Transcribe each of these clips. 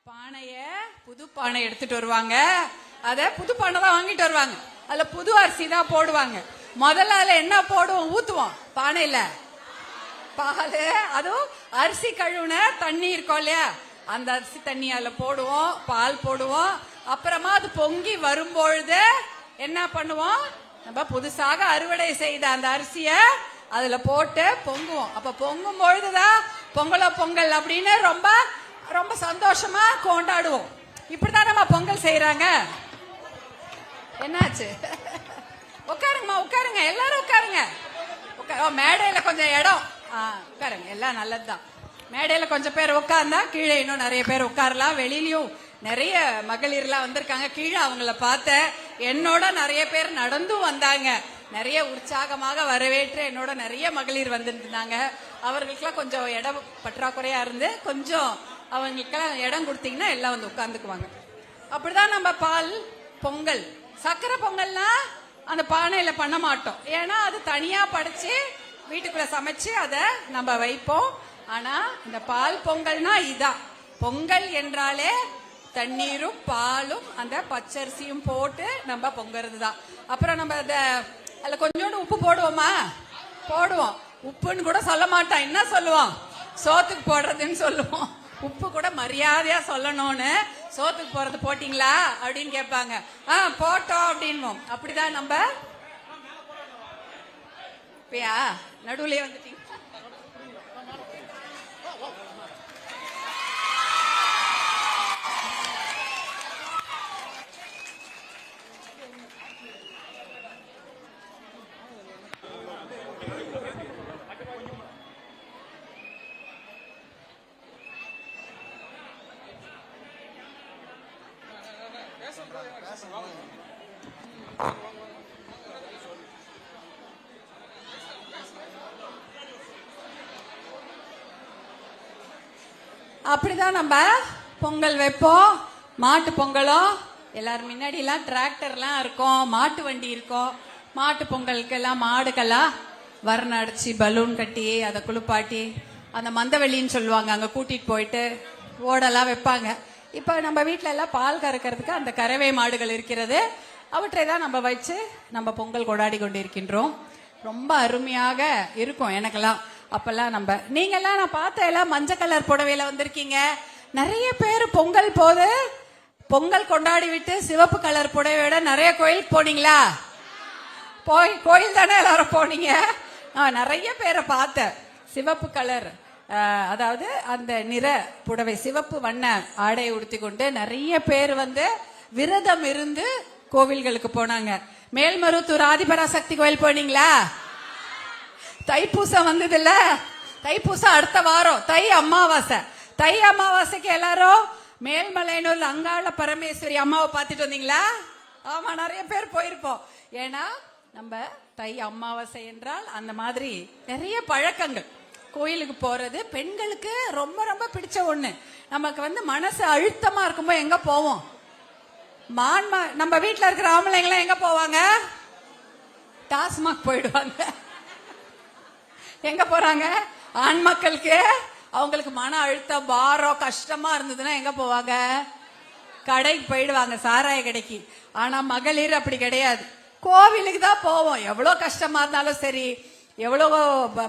பானைய புது பானை எடுத்துட்டு வருவாங்க. அத புது பானை தான் வாங்கிட்டு வருவாங்க. அதுல புது அரிசி தான் போடுவாங்க. முதல்ல என்ன போடுவோம்? ஊத்துவோம். பானையில பால், அதுவும் அரிசி கழுவுன தண்ணி இருக்கும் இல்லையா, அந்த அரிசி தண்ணி அதுல போடுவோம், பால் போடுவோம். அப்புறமா அது பொங்கி வரும்பொழுது என்ன பண்ணுவோம்? நம்ம புதுசாக அறுவடை செய்த அந்த அரிசிய அதுல போட்டு பொங்குவோம். அப்ப பொங்கும் பொழுதுதான் பொங்கல் அப்படின்னு ரொம்ப ரொம்ப சந்தோஷமா கொண்டாடுவோம். இப்படிதான் நம்ம பொங்கல் செய்யறாங்க. என்னாச்சு? உட்காருங்கம்மா, உட்காருங்க, எல்லாரும் உட்காருங்க. மேடையில கொஞ்சம் இடம் உட்காருங்க, எல்லாம் நல்லதுதான். மேடையில கொஞ்சம் பேர் உட்கார்ந்தா கீழே இன்னும் நிறைய பேர் உட்காரலாம். வெளியிலயும் நிறைய மகளிர்லாம் வந்திருக்காங்க. கீழே அவங்கள பார்த்த என்னோட நிறைய பேர் நடந்தும் வந்தாங்க. நிறைய உற்சாகமாக வரவேற்று என்னோட நிறைய மகளிர் வந்திருந்தாங்க. அவர்களுக்கெல்லாம் கொஞ்சம் இடம் பற்றாக்குறையா இருந்து கொஞ்சம் அவங்களுக்கெல்லாம் இடம் கொடுத்தீங்கன்னா எல்லாம் வந்து உட்கார்ந்துக்குவாங்க. அப்படிதான் நம்ம பால் பொங்கல், சக்கரை பொங்கல்னா அந்த பானையில பண்ண மாட்டோம். ஏன்னா அது தனியா படைச்சு வீட்டுக்குள்ள சமைச்சு அதை நம்ம வைப்போம். ஆனா இந்த பால் பொங்கல்னா இதான். பொங்கல் என்றாலே தண்ணீரும் பாலும் அந்த பச்சரிசியும் போட்டு நம்ம பொங்கறது தான். அப்புறம் நம்ம அதுல கொஞ்சோண்டு உப்பு போடுவோமா? போடுவோம். உப்புன்னு கூட சொல்ல மாட்டான். என்ன சொல்லுவோம்? சோத்துக்கு போடுறதுன்னு சொல்லுவோம். உப்பு கூட மரியாதையா சொல்லணும்னு, சோத்துக்கு போறது போட்டீங்களா அப்படின்னு கேட்பாங்க. போட்டோம் அப்படின்வோம். அப்படிதான் நம்ம நடுவுலயே வந்துட்டீங்க. அப்படிதான் நம்ம பொங்கல் வைப்போம். மாட்டு பொங்கலும் எல்லாரும் முன்னாடி எல்லாம் டிராக்டர்லாம் இருக்கும், மாட்டு வண்டி இருக்கும். மாட்டு பொங்கலுக்கு எல்லாம் மாடுக்கெல்லாம் வர்ணம் அடிச்சு பலூன் கட்டி அதை குளிப்பாட்டி அந்த மந்தவெளின்னு சொல்லுவாங்க, அங்க கூட்டிட்டு போயிட்டு ஓடெல்லாம் வைப்பாங்க. இப்ப நம்ம வீட்டுல எல்லாம் பால் கறக்கிறதுக்கு அந்த கறவை மாடுகள் இருக்கிறது. அவற்றை தான் நம்ம வச்சு நம்ம பொங்கல் கொண்டாடி கொண்டு இருக்கின்றோம். ரொம்ப அருமையாக இருக்கும் எனக்கெல்லாம். அப்பெல்லாம் நீங்க எல்லாம் நான் பார்த்த எல்லாம் மஞ்சள் கலர் புடவையில வந்திருக்கீங்க. நிறைய பேர் பொங்கல் போது பொங்கல் கொண்டாடி விட்டு சிவப்பு கலர் புடவையோட நிறைய கோயிலுக்கு போனீங்களா? கோயில் தானே எல்லாரும் போனீங்க. நிறைய பேரை பார்த்தேன். சிவப்பு கலர், அதாவது அந்த நிற புடவை, சிவப்பு வண்ண ஆடை உடுத்தி கொண்டு நிறைய பேர் விரதம் இருந்து கோவில்களுக்கு போனாங்க. மேல்மருவத்தூர் ஆதிபராசக்தி கோயில் போனீங்களா? தைப்பூசம் வந்தது இல்ல, தைப்பூசம் அடுத்த வாரம் தை அமாவாசை. தை அமாவாசைக்கு எல்லாரும் மேல்மலையனூர்ல அங்காள பரமேஸ்வரி அம்மாவை பார்த்துட்டு வந்தீங்களா? ஆமா, நிறைய பேர் போயிருப்போம். ஏன்னா நம்ம தை அமாவாசை என்றால் அந்த மாதிரி நிறைய பழக்கங்கள். கோயிலுக்கு போறது பெண்களுக்கு ரொம்ப ரொம்ப பிடிச்ச ஒண்ணு. நமக்கு மனசு அழுத்தமா இருக்கும்போது எங்க போவோம்? நம்ம வீட்டுல இருக்கிற ஆம்பளைங்களாம் எங்க போவாங்க? டாஸ்மாக் போயிடுவாங்க. எங்க போறாங்க? ஆண் மக்களுக்கு அவங்களுக்கு மன அழுத்தம், பாரம், கஷ்டமா இருந்ததுன்னா எங்க போவாங்க? கடைக்கு போயிடுவாங்க, சாராய கடைக்கு. ஆனா மகளிர் அப்படி கிடையாது. கோவிலுக்கு தான் போவோம். எவ்வளவு கஷ்டமா இருந்தாலும் சரி, எவ்வளவு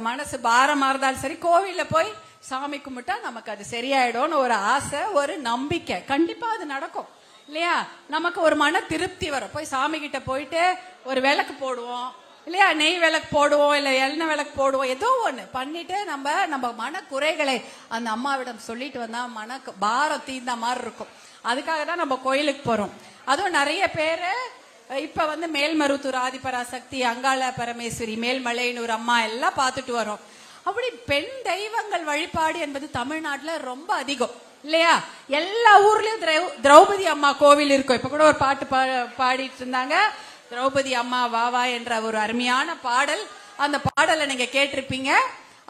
மனசு பாரமா இருந்தாலும் சரி, கோவில்ல போய் சாமி கும்பிட்டா நமக்கு அது சரியாயிடும்னு ஒரு ஆசை, ஒரு நம்பிக்கை. கண்டிப்பா அது நடக்கும் இல்லையா? நமக்கு ஒரு மன திருப்தி வரும். போய் சாமி கிட்ட போயிட்டு ஒரு விளக்கு போடுவோம் இல்லையா? நெய் விளக்கு போடுவோம், இல்ல எண்ணெய் விளக்கு போடுவோம். ஏதோ ஒண்ணு பண்ணிட்டு நம்ம மன குறைகளை அந்த அம்மாவிடம் சொல்லிட்டு வந்தா மன பாரம் தீர்ந்த மாதிரி இருக்கும். அதுக்காக தான் நம்ம கோயிலுக்கு போறோம். அதுவும் நிறைய பேரு இப்ப மேல்மருவத்தூர் ஆதிபராசக்தி, அங்காள பரமேஸ்வரி, மேல்மலையனூர் அம்மா எல்லாம் பார்த்துட்டு வரோம். அப்படி பெண் தெய்வங்கள் வழிபாடு என்பது தமிழ்நாட்டுல ரொம்ப அதிகம் இல்லையா? எல்லா ஊர்லயும் திரௌபதி அம்மா கோவில் இருக்கும். இப்ப கூட ஒரு பாட்டு பாடிட்டு இருந்தாங்க, திரௌபதி அம்மா வாவா என்ற ஒரு அருமையான பாடல். அந்த பாடலை நீங்க கேட்டிருப்பீங்க.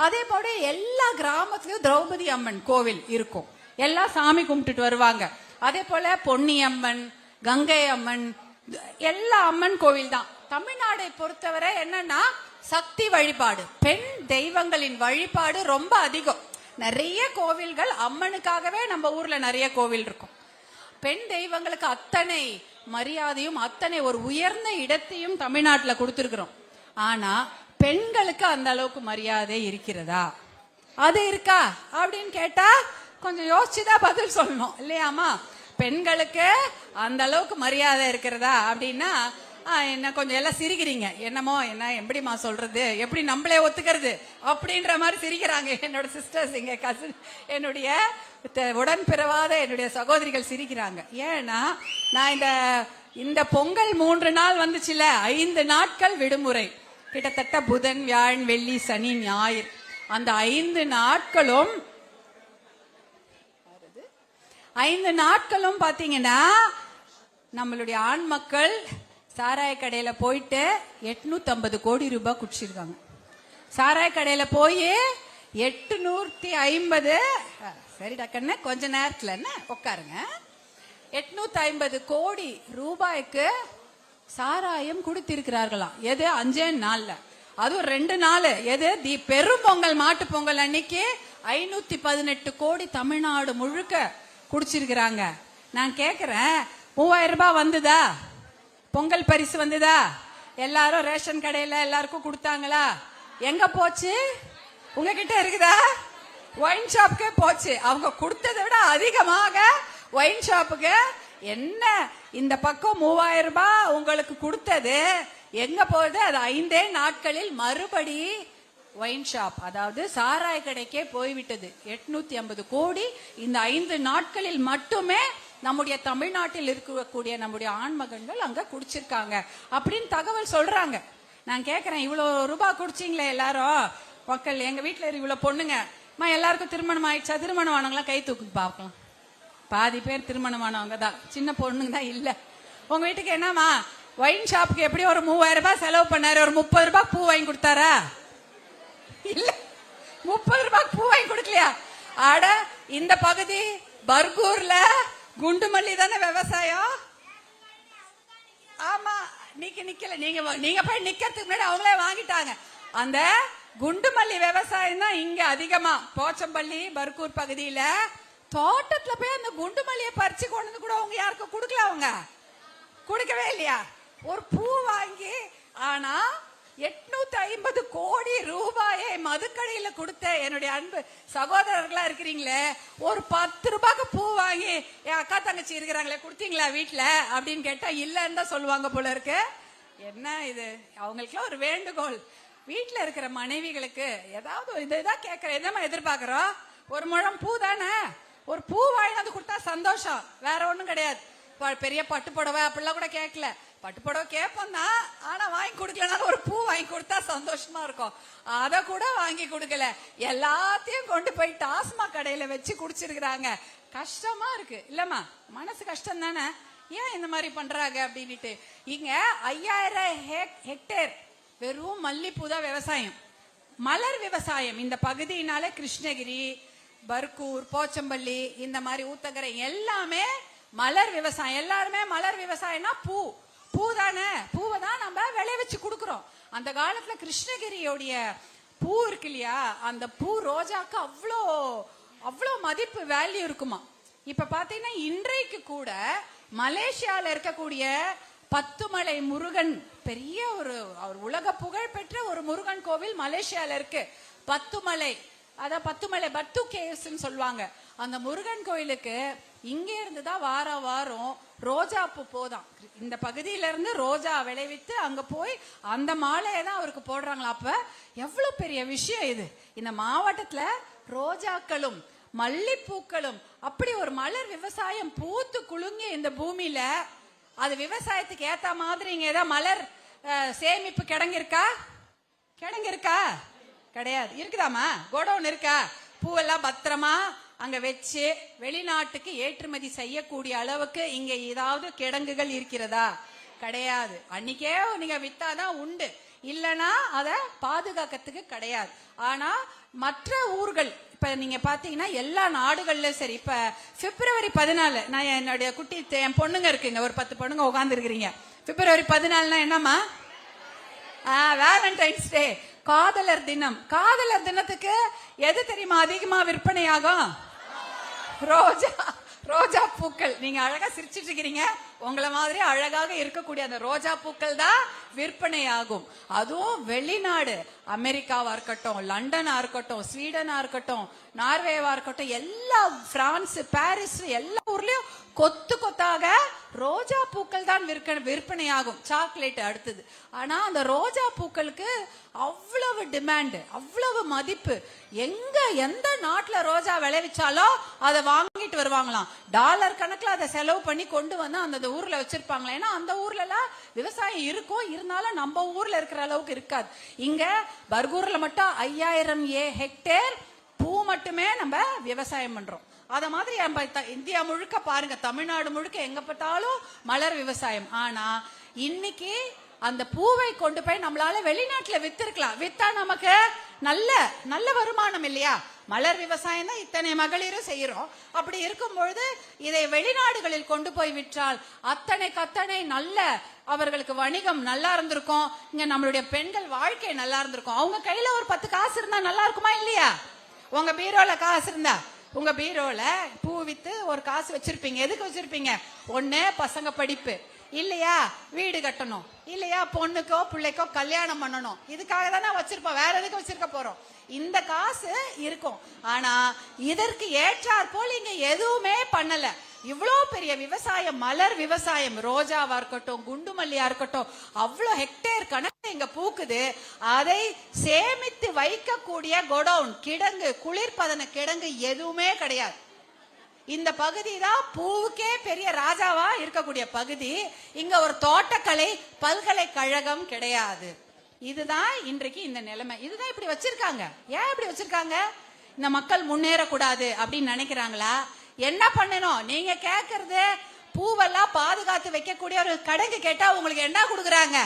அதே போல எல்லா கிராமத்திலயும் திரௌபதி அம்மன் கோவில் இருக்கும். எல்லாம் சாமி கும்பிட்டுட்டு வருவாங்க. அதே போல பொன்னி அம்மன், கங்கை அம்மன், எல்லா அம்மன் கோவில் தான். தமிழ்நாடை பொறுத்தவரை என்னன்னா சக்தி வழிபாடு, பெண் தெய்வங்களின் வழிபாடு ரொம்ப அதிகம். நிறைய கோவில்கள் அம்மனுக்காகவே நம்ம ஊர்ல நிறைய கோவில் இருக்கும். பெண் தெய்வங்களுக்கு அத்தனை மரியாதையும் அத்தனை ஒரு உயர்ந்த இடத்தையும் தமிழ்நாட்டுல கொடுத்திருக்கிறோம். ஆனா பெண்களுக்கு அந்த அளவுக்கு மரியாதை இருக்கிறதா? அது இருக்கா அப்படின்னு கேட்டா கொஞ்சம் யோசிச்சுதான் பதில் சொல்லணும் இல்லையாமா? பெண்களுக்கு அந்த அளவுக்கு மரியாதை இருக்கிறதா அப்படின்னா என்ன கொஞ்சம் எல்லாம் சிரிக்கிறீங்க. என்னமோ என்ன எப்படிமா சொல்றது, எப்படி நம்மளே ஒத்துக்கிறது அப்படின்ற மாதிரி சிரிக்கிறாங்க என்னோட சிஸ்டர்ஸ், எங்க கசின், என்னுடைய உடன் பிறவாத என்னுடைய சகோதரிகள் சிரிக்கிறாங்க. ஏன்னா நான் இந்த பொங்கல் 3 நாள் வந்துச்சுல, 5 நாட்கள் விடுமுறை, கிட்டத்தட்ட புதன், வியாழன், வெள்ளி, சனி, ஞாயிறு, அந்த 5 நாட்களும் 5 நாட்களும் பாத்தீங்கன்னா நம்மளுடைய ஆண் மக்கள் சாராய கடையில போயிட்டு 850 கோடி ரூபாய் குடிச்சிருக்காங்க. சாராய கடையில போய் 850, சரி டக்குன்னு கொஞ்ச நேரத்துல என்ன உட்காருங்க, 850 கோடி ரூபாய்க்கு சாராயம் குடித்திருக்கிறார்களாம். எது 5 நாள்ல, அதுவும் 2 நாள். எது பெரும் பொங்கல், மாட்டு பொங்கல் அன்னைக்கு 518 கோடி தமிழ்நாடு முழுக்க குடிச்சிருக்கிறாங்க. நான் கேக்குறேன், 3000 ரூபாய் வந்ததா? பொங்கல் பரிசு வந்ததா? எல்லாரும் ரேஷன் கடையில எல்லாருக்கும் கொடுத்தாங்களா? எங்க போச்சு? உங்ககிட்ட இருக்குதா? ஒயின் ஷாப்புக்கே போச்சு. அவங்க கொடுத்ததை விட அதிகமாக ஒயின் ஷாப்புக்கு. என்ன இந்த பக்கம் 3000 ரூபாய் உங்களுக்கு கொடுத்தது எங்க போகுது? அது 5 நாட்களில் மறுபடி ஒயின் ஷாப், அதாவது சாராய கடைக்கே போய்விட்டது. 850 கோடி இந்த 5 நாட்களில் மட்டுமே நம்முடைய தமிழ்நாட்டில் இருக்கக்கூடிய நம்முடைய ஆண்மகன்கள் அங்க குடிச்சிருக்காங்க அப்படின்னு தகவல் சொல்றாங்க. நான் கேக்குறேன், இவ்வளவு ரூபாய் குடிச்சிங்களே எல்லாரும் மக்கள், எங்க வீட்டுல இவ்வளவு பொண்ணுங்க, எல்லாருக்கும் திருமணம் ஆயிடுச்சா? திருமணம் ஆனவங்களாம் கை தூக்கு பார்க்கலாம். பாதி பேர் திருமணமானவங்க தான், சின்ன பொண்ணுங்க தான் இல்ல. உங்க வீட்டுக்கு என்னமா ஒயின் ஷாப்புக்கு எப்படி ஒரு 3000 ரூபாய் செலவு பண்ணாரு, ஒரு 30 ரூபாய் பூ வாங்கி கொடுத்தாரா? இல்ல, 30 ரூபாய் பூ வாங்கி கொடுக்கலையா? ஆட இந்த பகுதி பர்கூர்ல குண்டுமல்லி தானே விவசாயம். ஆமா, நிக்கல, நீங்க போய் நிக்கிறதுக்கு முன்னாடி அவங்களே வாங்கிட்டாங்க. அந்த குண்டுமல்லி விவசாயம் தான் இங்க அதிகமா. போச்சம்பள்ளி பர்கூர் பகுதியில தோட்டத்துல போய் அந்த குண்டுமல்லியை பறிச்சு கொண்டு வந்து கூட அவங்க யாருக்கும் கொடுக்கல, அவங்க கொடுக்கவே இல்லையா? ஒரு பூ வாங்கி. ஆனா 850 கோடி ரூபாயை மதுக்கடையில கொடுத்த என்னுடைய அன்பு சகோதரர்களா இருக்கிறீங்களே, ஒரு 10 ரூபாய்க்கு பூ வாங்கி என் அக்கா தங்கச்சி இருக்கிறாங்களே கொடுத்தீங்களா வீட்டுல அப்படின்னு கேட்டா இல்லன்னு தான் சொல்லுவாங்க போல இருக்கு. என்ன இது? அவங்களுக்குலாம் ஒரு வேண்டுகோள், வீட்டுல இருக்கிற மனைவிகளுக்கு ஏதாவது இதுதான் கேட்கற, எதமா எதிர்பார்க்கிறோம்? ஒரு முழம் பூ தானே, ஒரு பூ வாங்கினது கொடுத்தா சந்தோஷம், வேற ஒண்ணும் கிடையாது. பெரிய பட்டு புடவை அப்படிலாம் கூட கேட்கல, பட்டு புடவை கேட்போம் தான், ஆனா வாங்கி கொடுக்கலனாலும் ஒரு பூ வாங்கி கொடுத்தா சந்தோஷமா இருக்கும். அத கூட வாங்கி கொடுக்கல, எல்லாத்தையும் கொண்டு போய் டாஸ்மாக் கடையில வச்சு குடிச்சிருக்கிறாங்க. கஷ்டமா இருக்கு இல்லம்மா? மனசு கஷ்டம் தானே, ஏன் இந்த மாதிரி பண்றாங்க அப்படின்ட்டு. இங்க 5000 ஹெக்டேர் வெறும் மல்லிப்பூ தான் விவசாயம், மலர் விவசாயம். இந்த பகுதியினால கிருஷ்ணகிரி, பர்கூர், போச்சம்பள்ளி, இந்த மாதிரி ஊத்தங்கரை எல்லாமே மலர் விவசாயம். எல்லாருமே மலர் விவசாயம்னா பூ தானே, பூவை தான் நம்ம விளைவிச்சு கொடுக்கிறோம். அந்த காலத்துல கிருஷ்ணகிரியோடைய பூ இருக்கு இல்லையா, அந்த பூ ரோஜாக்கு அவ்வளோ மதிப்பு, வேல்யூ இருக்குமா. இப்ப பாத்தீங்கன்னா இன்றைக்கு கூட மலேசியால இருக்கக்கூடிய பத்துமலை முருகன், பெரிய ஒரு உலக புகழ் பெற்ற ஒரு முருகன் கோவில் மலேசியால இருக்கு. பத்துமலை, அதான் பத்துமலை பத்து கேவ்ஸ் சொல்லுவாங்க. அந்த முருகன் கோயிலுக்கு இங்க இருந்துதான் வாரம் ரோஜா பூ போதான். இந்த பகுதியில இருந்து ரோஜா விளைவித்து அங்க போய் அந்த மாலையை தான் அவருக்கு போடுறாங்களா. அப்ப எவ்வளவு பெரிய விஷயம் இது. இந்த மாவட்டத்துல ரோஜாக்களும் மல்லிப்பூக்களும் அப்படி ஒரு மலர் விவசாயம் பூத்து குலுங்கி இந்த பூமியில, அது விவசாயத்துக்கு ஏத்த மாதிரி இங்க ஏதாவது மலர் சேமிப்பு கிடங்கு இருக்கா? கிடையாது. இருக்குதாமா? கோடவுன் இருக்கா? பூவெல்லாம் பத்திரமா அங்க வச்சு வெளிநாட்டுக்கு ஏற்றுமதி செய்யக்கூடிய அளவுக்கு இங்க ஏதாவது கிடங்குகள் இருக்கிறதா? கிடையாது. அன்னைக்கே நீங்க வித்தாதான் உண்டு, இல்லனா அத பாதுகாக்கிறதுக்கு கிடையாது. ஆனா மற்ற ஊர்கள் இப்ப நீங்க பாத்தீங்கன்னா எல்லா நாடுகள்லயும் சரி, இப்ப பிப்ரவரி 14 நான் என்னுடைய குட்டி என் பொண்ணுங்க இருக்குங்க, ஒரு 10 பொண்ணுங்க உட்கார்ந்து இருக்கிறீங்க. பிப்ரவரி 14 என்னமா? வேலண்டைன்ஸ் டே. காதலர் தினம். காதலர் தினத்துக்கு எது தெரியுமா அதிகமா விற்பனையாகும்? ரோஜா. ரோஜா பூக்கள். நீங்க அழகா சிரிச்சிட்டு இருக்கிறீங்க. உங்களை மாதிரி அழகாக இருக்கக்கூடிய அந்த ரோஜா பூக்கள் தான் விற்பனை ஆகும். அதுவும் வெளிநாடு, அமெரிக்காவா இருக்கட்டும், லண்டனா இருக்கட்டும், ஸ்வீடனா இருக்கட்டும், நார்வேவா இருக்கட்டும், எல்லா பிரான்ஸ், பாரிஸ், எல்லா ஊர்லயும் கொத்து கொத்தாக ரோஜா பூக்கள் தான் விற்பனை ஆகும். சாக்லேட் அடுத்தது. ஆனா அந்த ரோஜா பூக்களுக்கு அவ்வளவு டிமாண்ட், அவ்வளவு மதிப்பு. எங்க எந்த நாட்டுல ரோஜா விளைவிச்சாலோ அதை வாங்கிட்டு வருவாங்களாம். டாலர் கணக்குல அதை செலவு பண்ணி கொண்டு வந்து அந்த ஊர்ல வச்சிருப்பாங்களா. ஏன்னா அந்த ஊர்ல எல்லாம் விவசாயம் இருக்கும், இருந்தாலும் நம்ம ஊர்ல இருக்கிற அளவுக்கு இருக்காது. இங்க பர்கூர்ல மட்டும் 5000 ஹெக்டேர் பூ மட்டுமே நம்ம விவசாயம் பண்றோம். அத மாதிரி நம்ம இந்தியா முழுக்க பாருங்க, தமிழ்நாடு முழுக்க எங்க பார்த்தாலும் மலர் விவசாயம். ஆனா இன்னைக்கு அந்த பூவை கொண்டு போய் நம்மளால வெளிநாட்டுல வித்திருக்கலாம். வித்தா நமக்கு நல்ல நல்ல வருமானம் இல்லையா? மலர் விவசாயம் தான் இத்தனை மகளிரும் செய்யறோம். அப்படி இருக்கும் பொழுது இதை வெளிநாடுகளில் கொண்டு போய் விற்றால் அத்தனை நல்ல அவர்களுக்கு வணிகம் நல்லா இருந்திருக்கும். இங்க நம்மளுடைய பெண்கள் வாழ்க்கை நல்லா இருந்திருக்கும். அவங்க கையில ஒரு 10 காசு இருந்தா நல்லா இருக்குமா இல்லையா? உங்க பீரோல காசு இருந்தா, உங்க பீரோல பூ வித்து ஒரு காசு வச்சிருப்பீங்க. எதுக்கு வச்சிருப்பீங்க? ஒண்ணு பசங்க படிப்பு, இல்லையா வீடு கட்டணும், இல்லையா பொண்ணுக்கோ பிள்ளைக்கோ கல்யாணம் பண்ணணும். இதுக்காக தானே வச்சிருப்போம். வேற எதுக்கு வச்சிருக்க போறோம்? இந்த காசு இருக்கும். ஆனா இதற்கு ஏற்றாற் போல் இங்க எதுவுமே பண்ணல. இவ்வளோ பெரிய விவசாயம், மலர் விவசாயம், ரோஜாவா இருக்கட்டும், குண்டு மல்லியா இருக்கட்டும், அவ்வளோ ஹெக்டேர் கணக்கு இங்க பூக்குது. அதை சேமித்து வைக்கக்கூடிய கோடவுன், கிடங்கு, குளிர்பதன கிடங்கு எதுவுமே கிடையாது. இந்த பகுதி தான் பூவுக்கே பெரிய ராஜாவா இருக்கக்கூடிய பகுதி. இங்க ஒரு தோட்டக்கலை பல்கலைக்கழகம் கிடையாது. இதுதான் இன்றைக்கு இந்த நிலைமை. இதுதான் இப்படி வச்சிருக்காங்க. ஏன் இப்படி வச்சிருக்காங்க? இந்த மக்கள் முன்னேறக்கூடாது அப்படின்னு நினைக்கிறாங்களா? என்ன பண்ணணும்? நீங்க கேட்கறது பூவெல்லாம் பாதுகாத்து வைக்கக்கூடிய ஒரு கடைக்கு கேட்டா உங்களுக்கு என்ன கொடுக்குறாங்க?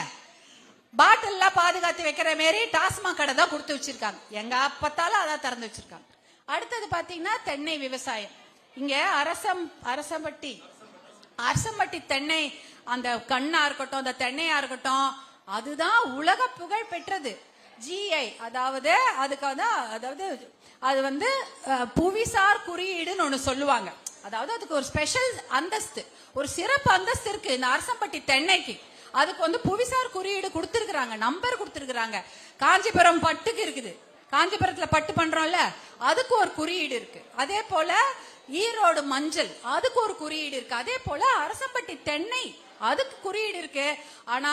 பாட்டில் பாதுகாத்து வைக்கிற மாதிரி டாஸ்மாக் கடை தான் கொடுத்து வச்சிருக்காங்க. எங்க அப்பத்தாலும் அதான் திறந்து வச்சிருக்காங்க. அடுத்தது பாத்தீங்கன்னா தென்னை விவசாயம். இங்க அரசம்பட்டி தென்னை, அந்த கண்ணா இருக்கட்டும், அந்த தென்னையா இருக்கட்டும், அதுதான் உலக புகழ் பெற்றது. ஜிஐ, அதாவது அது வந்து புவிசார் குறியீடுன்னு ஒண்ணு சொல்லுவாங்க. அதாவது அதுக்கு ஒரு ஸ்பெஷல் அந்தஸ்து, ஒரு சிறப்பு அந்தஸ்து இருக்கு இந்த அரசம்பட்டி தென்னைக்கு. அதுக்கு வந்து புவிசார் குறியீடு கொடுத்திருக்கிறாங்க, நம்பர் கொடுத்திருக்கிறாங்க. காஞ்சிபுரம் பட்டுக்கு இருக்குது. காஞ்சிபுரத்துல பட்டு பண்றோம்ல, அதுக்கு ஒரு குறியீடு இருக்கு. அதே போல ஈரோடு மஞ்சள், அதுக்கு ஒரு குறியீடு இருக்கு. அதே போல அரசம்பட்டி தென்னை, அதுக்கு குறியீடு இருக்கு. ஆனா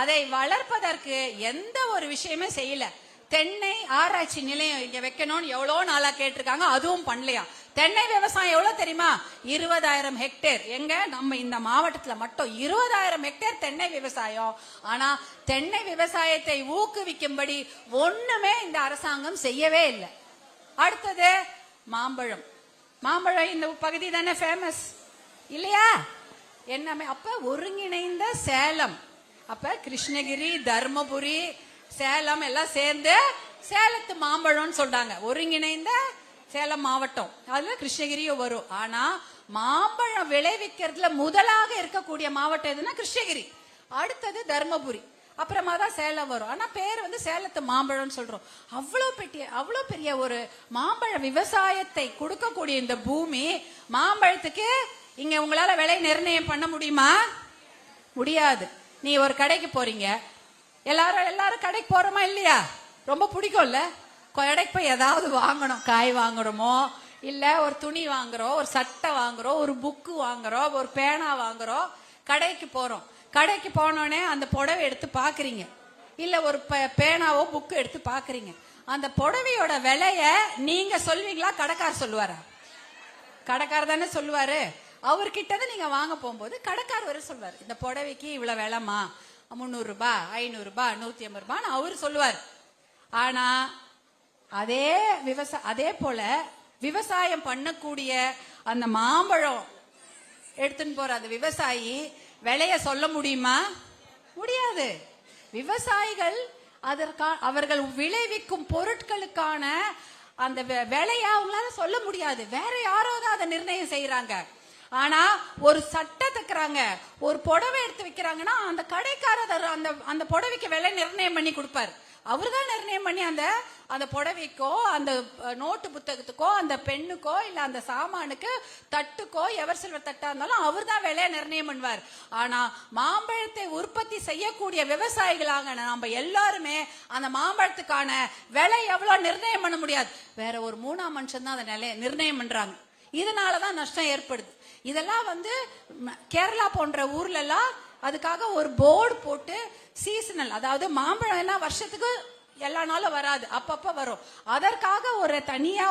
அதை வளர்ப்பதற்கு எந்த ஒரு விஷயமே செய்யல. தென்னை ஆராய்ச்சி நிலையம் இங்க வைக்கணும்னு எவ்வளவு நாளா கேட்டிருக்காங்க, அதுவும் பண்ணலையா. தென்னை விவசாயம் எவ்வளவு தெரியுமா? 20000 ஹெக்டேர். எங்க நம்ம இந்த மாவட்டத்துல மட்டும் 20000 ஹெக்டேர் தென்னை விவசாயம். ஆனா தென்னை விவசாயத்தை ஊக்குவிக்கும்படி ஒண்ணுமே இந்த அரசாங்கம் செய்யவே இல்லை. அடுத்தது மாம்பழம். மாம்பழம் இந்த பகுதி தானே ஃபேமஸ் இல்லையா? என்னமே அப்ப ஒருங்கிணைந்த சேலம், அப்ப கிருஷ்ணகிரி, தர்மபுரி, சேலம் எல்லாம் சேர்ந்து சேலத்து மாம்பழம்னு சொல்றாங்க. ஒருங்கிணைந்த சேலம் மாவட்டம், அதுல கிருஷ்ணகிரியும் வரும். ஆனா மாம்பழம் விளைவிக்கிறதுல முதலாக இருக்கக்கூடிய மாவட்டம் எதுனா கிருஷ்ணகிரி, அடுத்தது தர்மபுரி, அப்புறமா தான் சேலம் வரும். ஆனா பேர் வந்து சேலத்து மாம்பழம்னு சொல்றோம். அவ்வளவு பெரிய ஒரு மாம்பழ விவசாயத்தை கொடுக்கக்கூடிய இந்த பூமி, மாம்பழத்துக்கு இங்க உங்களால விலை நிர்ணயம் பண்ண முடியுமா? முடியாது. நீ ஒரு கடைக்கு போறீங்க, எல்லாரும் கடைக்கு போறோமா இல்லையா? ரொம்ப பிடிக்கும்ல கடைக்கு போய் ஏதாவது வாங்கணும். காய் வாங்குறோமோ, இல்ல ஒரு துணி வாங்குறோம், ஒரு சட்டை வாங்குறோம், ஒரு புக்கு வாங்குறோம், ஒரு பேனா வாங்குறோம், கடைக்கு போறோம். கடைக்கு போனோடனே அந்த புடவை எடுத்து பாக்குறீங்க, இல்ல ஒரு பேனாவோ புக்கு எடுத்து பாக்குறீங்க. அந்த புடவையோட விலைய நீங்க சொல்வீங்களா? கடைக்காரர் சொல்லுவாரா? கடைக்காரர் தானே சொல்லுவாரு. அவர்கிட்ட நீங்க வாங்க போகும்போது கடைக்காரர் வர சொல்வாரு, இந்த புடவைக்கு இவ்வளவு விலைமா, 300 ரூபாய், 500 ரூபாய், 150 ரூபாய் அவரு சொல்லுவார். ஆனா அதே போல விவசாயம் பண்ணக்கூடிய அந்த மாம்பழம் எடுத்துன்னு போற அந்த விவசாயி விலைய சொல்ல முடியுமா? முடியாது. விவசாயிகள் அவர்கள் விளைவிக்கும் பொருட்களுக்கான அந்த விலைய அவங்களால சொல்ல முடியாது. வேற யாரோ தான் அதை நிர்ணயம் செய்யறாங்க. ஆனா ஒரு சட்டை தைக்கிறாங்க, ஒரு புடவை எடுத்து வைக்கிறாங்கன்னா அந்த கடைக்காரர் அந்த புடவைக்கு விலை நிர்ணயம் பண்ணி கொடுப்பாரு. அவர்தான் நிர்ணயம் பண்ணி அந்த புடவைக்கோ அந்த நோட்டு புத்தகத்துக்கோ அந்த பெண்ணுக்கோ இல்ல அந்த சாமானுக்கு தட்டுக்கோ எவர் சில்வர் தட்டா இருந்தாலும் அவர் தான் விலையை நிர்ணயம் பண்ணுவார். ஆனா மாம்பழத்தை உற்பத்தி செய்யக்கூடிய விவசாயிகளாக நம்ம எல்லாருமே அந்த மாம்பழத்துக்கான விலை எவ்வளவு நிர்ணயம் பண்ண முடியாது. வேற ஒரு மூணாம் மனுஷன் தான் அதை நிர்ணயம் பண்றாங்க. இதனாலதான் நஷ்டம் ஏற்படுது. இதெல்லாம் கேரளா போன்ற ஊர்ல எல்லாம் அதுக்காக ஒரு போர்டு போட்டு சீசனல், அதாவது மாம்பழம் என்ன வருஷத்துக்கு எல்லா நாளும் வராது, அப்பப்ப வரும். அதற்காக ஒரு தனியா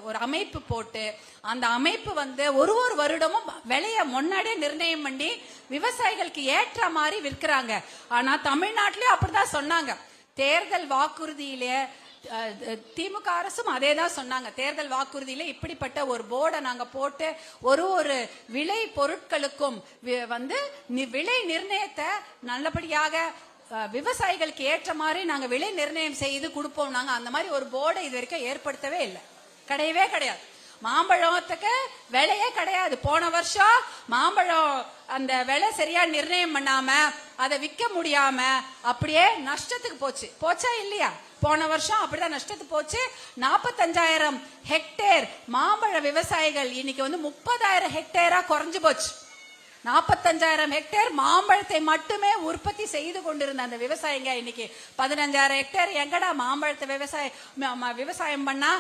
ஒரு அமைப்பு போட்டு அந்த அமைப்பு ஒரு வருடமும் விலைய முன்னாடியே நிர்ணயம் பண்ணி விவசாயிகளுக்கு ஏற்ற மாதிரி விற்கிறாங்க. ஆனா தமிழ்நாட்டிலேயே அப்படிதான் சொன்னாங்க. தேர்தல் வாக்குறுதியிலே திமுக அரசும் அதே தான் சொன்னாங்க. தேர்தல் வாக்குறுதியில இப்படிப்பட்ட ஒரு போர்டை நாங்க போட்டு ஒரு விலை பொருட்களுக்கும் விலை நிர்ணயத்தை நல்லபடியாக விவசாயிகளுக்கு ஏற்ற மாதிரி நாங்க விலை நிர்ணயம் செய்து கொடுப்போம். நாங்க அந்த மாதிரி ஒரு போர்டை இது வரைக்கும் ஏற்படுத்தவே இல்லை, கிடையவே கிடையாது. மாம்பழத்துக்கு விலையே கிடையாது. போன வருஷம் மாம்பழம் அந்த விலை சரியா நிர்ணயம் பண்ணாம அதை விற்க முடியாம அப்படியே நஷ்டத்துக்கு போச்சா இல்லையா? போன வருஷம் அப்படிதான் நஷ்டத்துக்கு போச்சு. 45,000 ஹெக்டேர் மாம்பழ விவசாயிகள் இன்னைக்கு 30,000 ஹெக்டேரா குறைஞ்சு போச்சு. 45,000 ஹெக்டேர் மாம்பழத்தை மட்டுமே உற்பத்தி செய்து கொண்டிருந்த அந்த விவசாயிங்க இன்னைக்கு 15,000 ஹெக்டேர் எங்கடா மாம்பழத்தை விவசாயம் பண்ணா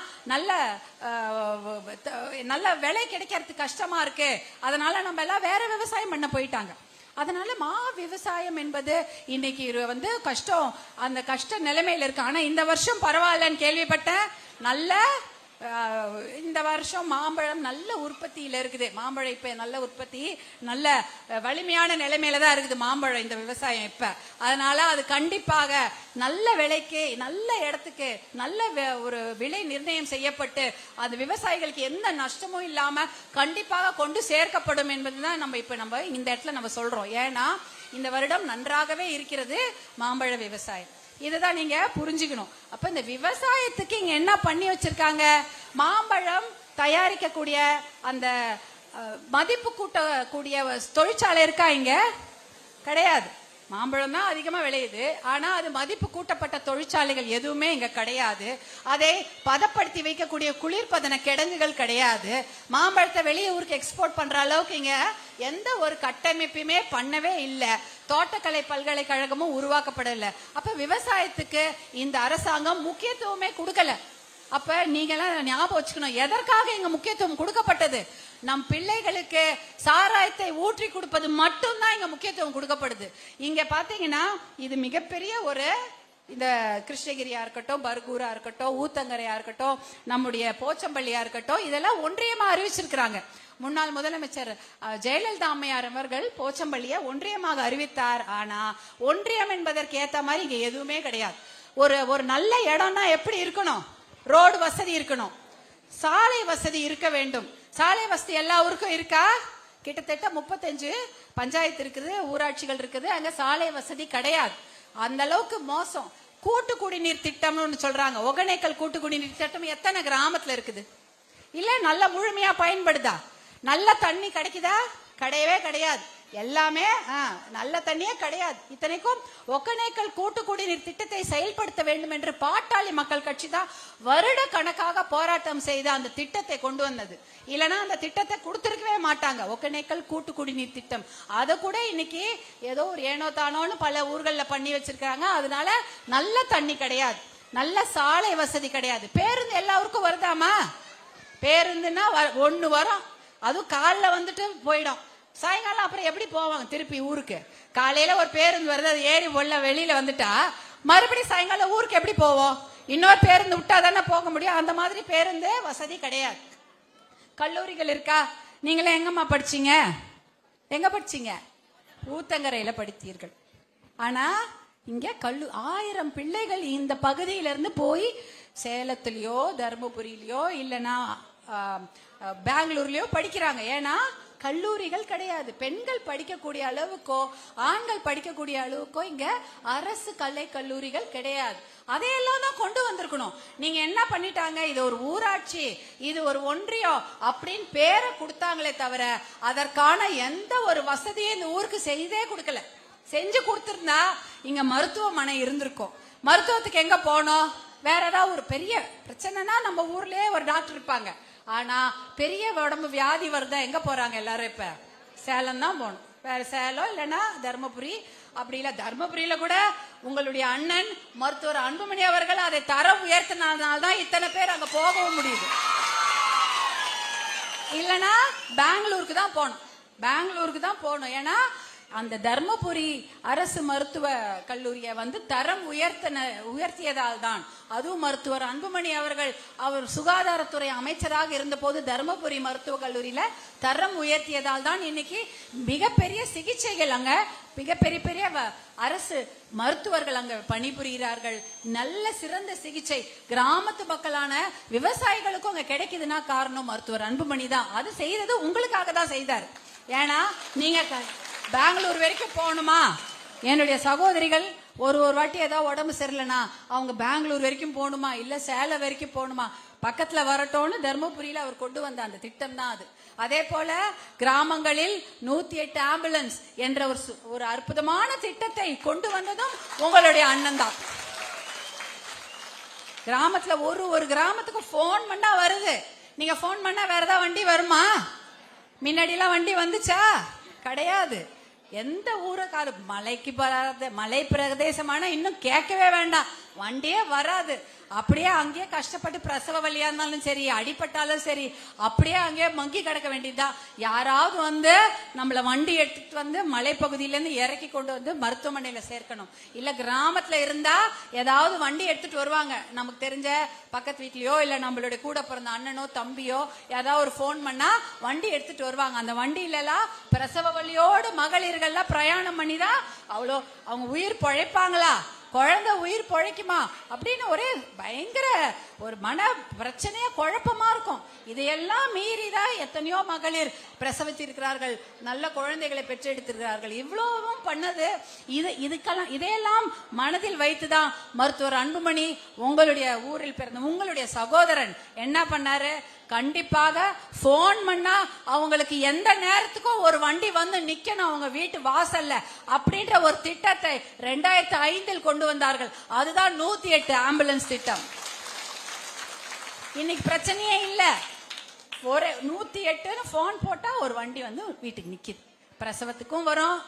நல்ல விலை கிடைக்கிறதுக்கு கஷ்டமா இருக்கு, அதனால நம்ம எல்லாம் வேற விவசாயம் பண்ண போயிட்டாங்க. அதனால விவசாயம் என்பது இன்னைக்கு கஷ்டம், அந்த கஷ்ட நிலைமையில இருக்கு. ஆனா இந்த வருஷம் பரவாயில்லன்னு கேள்விப்பட்டேன். இந்த வருஷம் மாம்பழம் நல்ல உற்பத்தியில இருக்குது. மாம்பழம் இப்ப நல்ல உற்பத்தி, நல்ல வலிமையான நிலைமையில தான் இருக்குது மாம்பழம் இந்த விவசாயம் இப்ப. அதனால அது கண்டிப்பாக நல்ல விலைக்கு நல்ல இடத்துக்கு நல்ல ஒரு விலை நிர்ணயம் செய்யப்பட்டு அது விவசாயிகளுக்கு எந்த நஷ்டமும் இல்லாம கண்டிப்பாக கொண்டு சேர்க்கப்படும் என்பதுதான் நம்ம இந்த இடத்துல நம்ம சொல்றோம். ஏன்னா இந்த வருடம் நன்றாகவே இருக்கிறது மாம்பழ விவசாயம். இதுதான் நீங்க புரிஞ்சுக்கணும். அப்ப இந்த விவசாயத்துக்கு இங்க என்ன பண்ணி வச்சிருக்காங்க? மாம்பழம் தயாரிக்கக்கூடிய அந்த மதிப்பு கூட்டக்கூடிய தொழிற்சாலை இருக்கா? இங்க கிடையாது. மாம்பழம் தான் அதிகமா விளையுது, ஆனா அது மதிப்பு கூட்டப்பட்ட தொழிற்சாலைகள் எதுவுமே இங்க கிடையாது. அதை பதப்படுத்தி வைக்கக்கூடிய குளிர்பதன கிடங்குகள் கிடையாது. மாம்பழத்தை வெளியூருக்கு எக்ஸ்போர்ட் பண்ற அளவுக்கு இங்க எந்த ஒரு கட்டமைப்புமே பண்ணவே இல்லை. தோட்டக்கலை பல்கலைக்கழகமும் உருவாக்கப்படல. அப்ப விவசாயத்துக்கு இந்த அரசாங்கம் முக்கியத்துவமே கொடுக்கல. அப்ப நீங்க எல்லாம் ஞாபகம் வச்சுக்கணும், எதற்காக இங்க முக்கியத்துவம் கொடுக்கப்பட்டது? நம் பிள்ளைகளுக்கு சாராயத்தை ஊற்றி கொடுப்பது மட்டும்தான் இங்க முக்கியத்துவம் கொடுக்கப்படுது. இங்க பாத்தீங்கன்னா இது மிகப்பெரிய இந்த கிருஷ்ணகிரியா இருக்கட்டும், பர்கூரா இருக்கட்டும், ஊத்தங்கரையா இருக்கட்டும், நம்முடைய போச்சம்பள்ளியா இருக்கட்டும், இதெல்லாம் ஒன்றியமா அறிவிச்சிருக்கிறாங்க. முன்னாள் முதலமைச்சர் ஜெயலலிதா அம்மையார் அவர்கள் போச்சம்பள்ளியை ஒன்றியமாக அறிவித்தார். ஆனா ஒன்றியம் என்பதற்கு ஏத்த மாதிரி இங்க எதுவுமே கிடையாது. ஒரு நல்ல இடம்னா எப்படி இருக்கணும்? ரோடு வசதி இருக்கணும், சாலை வசதி இருக்க வேண்டும். சாலை வசதி எல்லா ஊருக்கும் இருக்கா? கிட்டத்தட்ட 35 பஞ்சாயத்து இருக்குது, ஊராட்சிகள் இருக்குது, அங்க சாலை வசதி கிடையாது. அந்த அளவுக்கு மோசம். கூட்டு குடிநீர் திட்டம்னு சொல்றாங்க. ஒகேனக்கல் கூட்டு குடிநீர் திட்டம் எத்தனை கிராமத்துல இருக்குது? இல்ல நல்ல முழுமையா பயன்படுதா? நல்ல தண்ணி கிடைக்குதா? கிடையவே கிடையாது. எல்லாமே நல்ல தண்ணியே கிடையாது. இத்தனைக்கும் ஒகேனக்கல் கூட்டு குடிநீர் திட்டத்தை செயல்படுத்த வேண்டும் என்று பாட்டாளி மக்கள் கட்சி தான் வருட கணக்காக போராட்டம் செய்து அந்த திட்டத்தை கொண்டு வந்தது. இல்லைன்னா அந்த திட்டத்தை கொடுத்திருக்கவே மாட்டாங்க. ஒகேனக்கல் கூட்டு குடிநீர் திட்டம் அதை கூட இன்னைக்கு ஏதோ ஒரு ஏனோ தானோன்னு பல ஊர்கள்ல பண்ணி வச்சிருக்காங்க. அதனால நல்ல தண்ணி கிடையாது, நல்ல சாலை வசதி கிடையாது. பேருந்து எல்லாருக்கும் வருதாமா? பேருந்துன்னா ஒண்ணு வரும், அதுவும் காலைல போயிடும். சாயங்காலம் அப்புறம் எப்படி போவாங்க திருப்பி ஊருக்கு? காலையில ஒரு பேருந்து வருது, அது ஏறி வெளியில வந்துட்டா மறுபடியும் சாயங்காலம் ஊருக்கு எப்படி போவோம்? இன்னொரு பேருந்து விட்டா தானே போக முடியும். அந்த மாதிரி பேருந்து வசதி கிடையாது. கல்லூரிகள் இருக்கா? நீங்களே எங்கம்மா படிச்சீங்க? எங்க படிச்சீங்க? ஊத்தங்கரையில படித்தீர்கள். ஆனா இங்க 1000 பிள்ளைகள் இந்த பகுதியிலிருந்து போய் சேலத்திலயோ தர்மபுரியிலயோ இல்லைன்னா பெங்களூர்லயோ படிக்கிறாங்க. ஏன்னா கல்லூரிகள் கிடையாது. பெண்கள் படிக்கக்கூடிய அளவுக்கோ ஆண்கள் படிக்கக்கூடிய அளவுக்கோ இங்க அரசு கலை கல்லூரிகள் கிடையாது. அதையெல்லாம் தான் கொண்டு வந்திருக்கணும். நீங்க என்ன பண்ணிட்டாங்க? இது ஒரு ஊராட்சி, இது ஒரு ஒன்றியம் அப்படின்னு பேரை கொடுத்தாங்களே தவிர அதற்கான எந்த ஒரு வசதியும் இந்த ஊருக்கு செய்தே கொடுக்கல. செஞ்சு கொடுத்திருந்தா இங்க மருத்துவமனை இருந்திருக்கும், மருத்துவத்துக்கு எங்க போனோம்? வேற ஏதாவது ஒரு பெரிய பிரச்சனைனா நம்ம ஊர்லயே ஒரு டாக்டர் இருப்பாங்க. ஆனா பெரிய உடம்பு வியாதி வருதா எங்க போறாங்க எல்லாரும்? இப்ப சேலம் தான் போகணும். வேற சேலம் இல்லைன்னா தர்மபுரி. அப்படி இல்ல தர்மபுரியில கூட உங்களுடைய அண்ணன் மருத்துவர் அன்புமணி அவர்கள் அதை தரம் உயர்த்தினால்தான் இத்தனை பேர் அங்க போகவும் முடியுது. இல்லனா பெங்களூருக்கு தான் போகணும். பெங்களூருக்கு தான் போகணும். ஏன்னா அந்த தர்மபுரி அரசு மருத்துவ கல்லூரியை தரம் உயர்த்தியதால் தான். அதுவும் மருத்துவர் அன்புமணி அவர்கள் அவர் சுகாதாரத்துறை அமைச்சராக இருந்த போது தர்மபுரி மருத்துவ கல்லூரியில தரம் உயர்த்தியதால் தான் இன்னைக்கு மிகப்பெரிய சிகிச்சைகள் அங்க மிகப்பெரிய அரசு மருத்துவர்கள் அங்க பணிபுரிகிறார்கள். நல்ல சிறந்த சிகிச்சை கிராமத்து மக்களான விவசாயிகளுக்கும் அங்க கிடைக்குதுன்னா காரணம் மருத்துவர் அன்புமணி தான். அது செய்தது உங்களுக்காக தான் செய்தார். ஏன்னா நீங்க பெங்களூர் வரைக்கும் போகணுமா? என்னுடைய சகோதரிகள் ஒரு வாட்டி ஏதாவது உடம்பு சரியில்லைனா அவங்க பெங்களூர் வரைக்கும் போகணுமா, இல்ல சேலம் வரைக்கும் போகணுமா? பக்கத்துல வரட்டும்னு தர்மபுரியில அவர் கொண்டு வந்த அந்த திட்டம் தான் அது. அதே போல கிராமங்களில் 108 ஆம்புலன்ஸ் என்ற ஒரு அற்புதமான திட்டத்தை கொண்டு வந்ததும் உங்களுடைய அண்ணன் தான். கிராமத்துல ஒரு கிராமத்துக்கு போன் பண்ணா வருது. நீங்க போன் பண்ணா வேற ஏதாவது வண்டி வருமா? முன்னாடி எல்லாம் வண்டி வந்துச்சா? கிடையாது. எந்த ஊருக்காரு மலை பிரதேசமான இன்னும் கேட்கவே வேண்டாம், வண்டியே வராது. அப்படியே அங்கேயே கஷ்டப்பட்டு பிரசவ வலியா இருந்தாலும் சரி, அடிபட்டாலும் சரி, அப்படியே அங்கேயே மங்கி கிடக்க வேண்டியதுதான். யாராவது நம்மள வண்டி எடுத்துட்டு மலைப்பகுதியில இருந்து இறக்கி கொண்டு மருத்துவமனையில சேர்க்கணும். இல்ல கிராமத்துல இருந்தா ஏதாவது வண்டி எடுத்துட்டு வருவாங்க. நமக்கு தெரிஞ்ச பக்கத்து வீட்லயோ இல்ல நம்மளுடைய கூட பிறந்த அண்ணனோ தம்பியோ ஏதாவது ஒரு போன் பண்ணா வண்டி எடுத்துட்டு வருவாங்க. அந்த வண்டியில எல்லாம் பிரசவ வலியோடு மகளிர்கள்லாம் பிரயாணம் பண்ணிதான் அவ்வளோ அவங்க உயிர் பழைப்பாங்களா? குழந்தை உயிர் பொழைக்குமா அப்படின்னு ஒரே பயங்கர ஒரு மன பிரச்சனையா குழப்பமா இருக்கும். இதையெல்லாம் மீறிதான் எத்தனையோ மகளிர் பிரசவித்திருக்கிறார்கள், நல்ல குழந்தைகளை பெற்றெடுத்திருக்கிறார்கள். இவ்வளவும் பண்ணது இதையெல்லாம் மனதில் வைத்துதான் மருத்துவர் அன்புமணி உங்களுடைய ஊரில் பிறந்த உங்களுடைய சகோதரன் என்ன பண்ணாரு? கண்டிப்பாக போன் பண்ணா அவங்களுக்கு எந்த நேரத்துக்கும் ஒரு வண்டி நிக்கணும் அவங்க வீட்டு வாசல்ல அப்படின்ற ஒரு திட்டத்தை 2005 கொண்டு வந்தார்கள். அதுதான் 108 ஆம்புலன்ஸ் திட்டம். இன்னைக்கு பிரச்சனையே இல்ல. ஒரு 108 போன் போட்டா ஒரு வண்டி வீட்டுக்கு நிக்குது. பிரசவத்துக்கும் வரும்,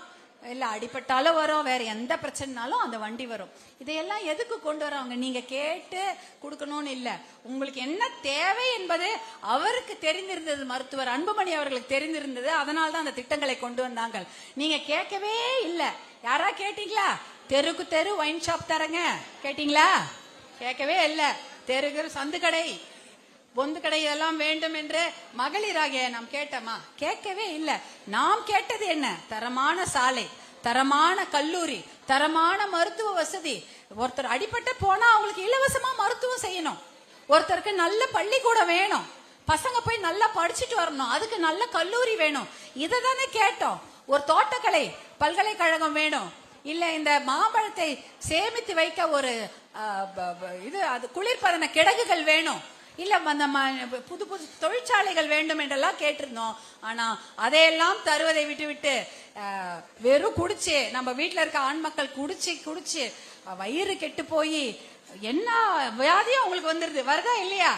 இல்ல அடிபட்டாலும் வரும், வேற எந்த பிரச்சனைனாலும் அந்த வண்டி வரும். இதையெல்லாம் எதுக்கு கொண்டு வராங்க? நீங்க கேட்டு கொடுக்கணும்னு இல்ல, உங்களுக்கு என்ன தேவை என்பது அவருக்கு தெரிந்திருந்தது. மருத்துவர் அன்புமணி அவர்களுக்கு தெரிந்திருந்தது. அதனால தான் அந்த திட்டங்களை கொண்டு வந்தாங்க. நீங்க கேட்கவே இல்ல. யாரா கேட்டீங்களா? தெருக்கு தெரு ஒயின் ஷாப் தரங்க கேட்டீங்களா? கேட்கவே இல்ல. தெருக்கு சந்து கடை பொந்து கடை எல்லாம் வேண்டும் என்று மகளிராகிய நாம் கேட்டோமா? கேட்கவே இல்லை. நாம் கேட்டது என்ன? தரமான சாலை, தரமான கல்லூரி, தரமான மருத்துவ வசதி. ஒருத்தர் அடிபட்டு போனா அவங்களுக்கு இலவசமா மருத்துவம் செய்யணும். ஒருத்தருக்கு நல்ல பள்ளிக்கூடம் வேணும், பசங்க போய் நல்லா படிச்சுட்டு வரணும், அதுக்கு நல்ல கல்லூரி வேணும். இதை தானே கேட்டோம். ஒரு தோட்டக்கலை பல்கலைக்கழகம் வேணும், இல்ல இந்த மாம்பழத்தை சேமித்து வைக்க ஒரு அது குளிர்பதன கிடங்குகள் வேணும், இல்ல புது புது தொழிற்சாலைகள் வேண்டும் என்றெல்லாம் கேட்டிருந்தோம். ஆனா அதையெல்லாம் தருவதை விட்டு வெறும் குடிச்சு நம்ம வீட்டுல இருக்க ஆண் மக்கள் குடிச்சு வயிறு கெட்டு போய் என்ன வியாதியும் உங்களுக்கு வந்துருது. வருதா இல்லையா?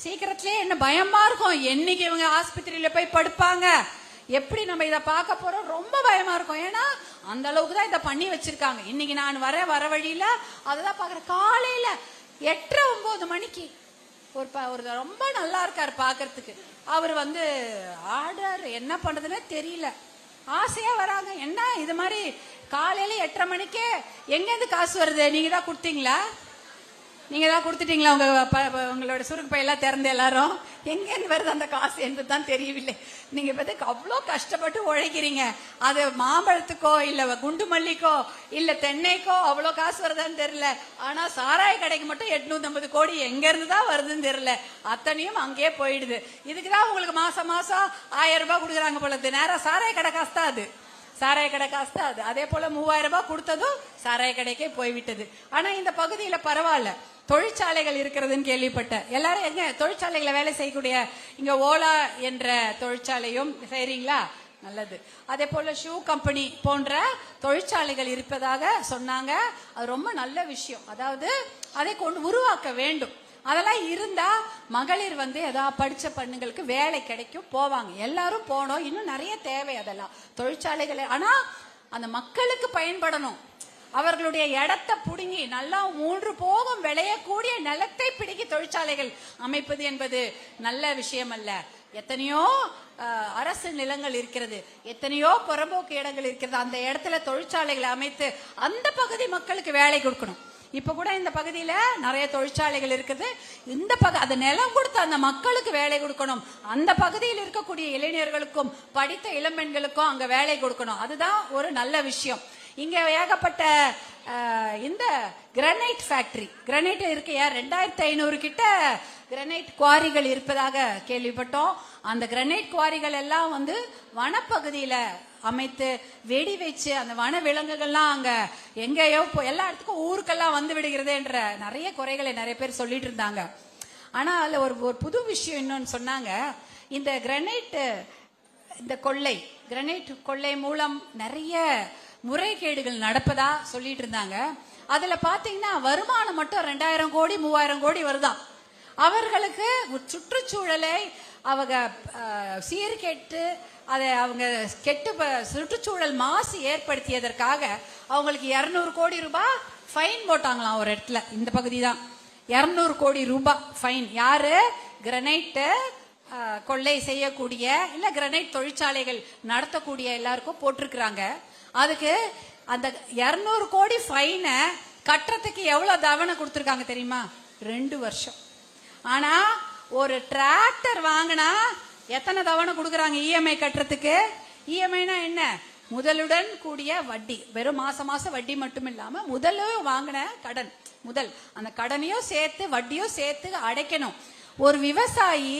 சீக்கிரத்திலேயே என்ன பயமா இருக்கும். என்னைக்கு இவங்க ஆஸ்பத்திரியில போய் படுப்பாங்க, எப்படி நம்ம இதை பார்க்க போறோம், ரொம்ப பயமா இருக்கும். ஏன்னா அந்த அளவுக்கு தான் இதை பண்ணி வச்சிருக்காங்க. இன்னைக்கு நான் வர வழியில அததான் பாக்குறேன். காலையில 8:30-9 மணிக்கு ஒரு ரொம்ப நல்லா இருக்காரு பாக்குறதுக்கு. அவர் ஆர்டர் என்ன பண்றதுன்னு தெரியல, ஆசையா வராங்க. என்ன இது மாதிரி காலையில 8:30 மணிக்கே எங்க இருந்து காசு வருது? நீங்க தான் கொடுத்தீங்களா? நீங்க தான் கொடுத்துட்டீங்களா? உங்களோட சுருக்கு பையெல்லாம் திறந்து எல்லாரும் எங்க இருந்து வருது அந்த காசு என்பதுதான் தெரியவில்லை. நீங்க அவ்வளோ கஷ்டப்பட்டு உழைக்கிறீங்க. அது மாம்பழத்துக்கோ இல்ல குண்டு மல்லிக்கோ இல்ல தென்னைக்கோ அவ்வளோ காசு வருதான்னு தெரியல. ஆனா சாராய கடைக்கு மட்டும் 850 கோடி எங்க இருந்து தான் வருதுன்னு தெரியல. அத்தனையும் அங்கேயே போயிடுது. இதுக்குதான் உங்களுக்கு மாசம் 1000 ரூபாய் கொடுக்குறாங்க போல. நேரம் சாராய கடை காசு தான் அது. சாராய கடை காசு தான் அது. அதே போல 3000 ரூபாய் கொடுத்ததும் சாராய கடைக்கே போய்விட்டது. ஆனா இந்த பகுதியில பரவாயில்ல, தொழிற்சாலைகள் இருக்கிறதுன்னு கேள்விப்பட்டேன். எல்லாரும் எங்க தொழிற்சாலைகளை வேலை செய்யக்கூடிய இங்க ஓலா என்ற தொழிற்சாலையும் செய்றீங்களா? நல்லது. அதே போல ஷூ கம்பெனி போன்ற தொழிற்சாலைகள் இருப்பதாக சொன்னாங்க. அது ரொம்ப நல்ல விஷயம். அதாவது அதை கொண்டு உருவாக்க வேண்டும். அதெல்லாம் இருந்தா மகளிர் ஏதாவது படிச்ச பெண்ணுங்களுக்கு வேலை கிடைக்கும், போவாங்க. எல்லாரும் போனோம். இன்னும் நிறைய தேவை அதெல்லாம் தொழிற்சாலைகள். ஆனா அந்த மக்களுக்கு பயன்படணும். அவர்களுடைய இடத்தை புடுங்கி நல்லா 3 போகம் விளையக்கூடிய நிலத்தை பிடிக்கி தொழிற்சாலைகள் அமைப்பது என்பது நல்ல விஷயம் அல்ல. எத்தனையோ அரசு நிலங்கள் இருக்கிறது, எத்தனையோ புறம்போக்கு இடங்கள் இருக்கிறது. அந்த இடத்துல தொழிற்சாலைகளை அமைத்து அந்த பகுதி மக்களுக்கு வேலை கொடுக்கணும். இப்ப கூட இந்த பகுதியில நிறைய தொழிற்சாலைகள் இருக்குது. இந்த அந்த நிலம் கொடுத்த அந்த மக்களுக்கு வேலை கொடுக்கணும். அந்த பகுதியில் இருக்கக்கூடிய இளைஞர்களுக்கும் படித்த இளம்பெண்களுக்கும் அங்க வேலை கொடுக்கணும். அதுதான் ஒரு நல்ல விஷயம். இங்க ஏகப்பட்ட இந்த கிரானைட் ஃபேக்டரி, கிரானைட் இருக்கு. 2500 கிட்ட கிரானைட் குவாரிகள் இருப்பதாக கேள்விப்பட்டோம். அந்த கிரானைட் குவாரிகள் எல்லாம் வனப்பகுதியில அமைத்து வெடி வச்சு அந்த வன விலங்குகள்லாம் அங்க எங்கேயோ எல்லா இடத்துக்கும் ஊருக்கெல்லாம் விடுகிறது என்ற நிறைய குறைகளை நிறைய பேர் சொல்லிட்டு இருந்தாங்க. ஆனா அதுல ஒரு புது விஷயம் இன்னொன்னு சொன்னாங்க. இந்த கிரானைட் இந்த கிரானைட் கொள்ளை மூலம் நிறைய முறைகேடுகள் நடப்பதா சொல்லிட்டு இருந்தாங்க. அதுல பாத்தீங்கன்னா வருமானம் மட்டும் 2000 கோடி 3000 கோடி வருதான். அவர்களுக்கு சுற்றுச்சூழலை அவங்க சீர்கெட்டு அதை அவங்க சுற்றுச்சூழல் மாசு ஏற்படுத்தியதற்காக அவங்களுக்கு 200 கோடி ரூபாய் ஃபைன் போட்டாங்களாம் ஒரு இடத்துல. இந்த பகுதி தான் 200 கோடி ரூபாய் ஃபைன். யாரு? கிரானைட் கொள்ளை செய்யக்கூடிய இல்ல கிரானைட் தொழிற்சாலைகள் நடத்தக்கூடிய எல்லாருக்கும் போட்டிருக்கிறாங்க. அதுக்கு அந்த 200 கோடி ஃபைனை கட்டுறதுக்கு எவ்வளவு தவணை கொடுத்திருக்காங்க தெரியுமா? 2 வருஷம். ஆனா ஒரு டிராக்டர் வாங்கினா எத்தனை தவணை கொடுக்கறாங்க இஎம்ஐ கட்டுறதுக்கு? இஎம்ஐனா என்ன? முதலுடன் கூடிய வட்டி. வெறும் மாசம் வட்டி மட்டும் இல்லாம முதலும் வாங்கின கடன், முதல் அந்த கடனையும் சேர்த்து வட்டியும் சேர்த்து அடைக்கணும். ஒரு விவசாயி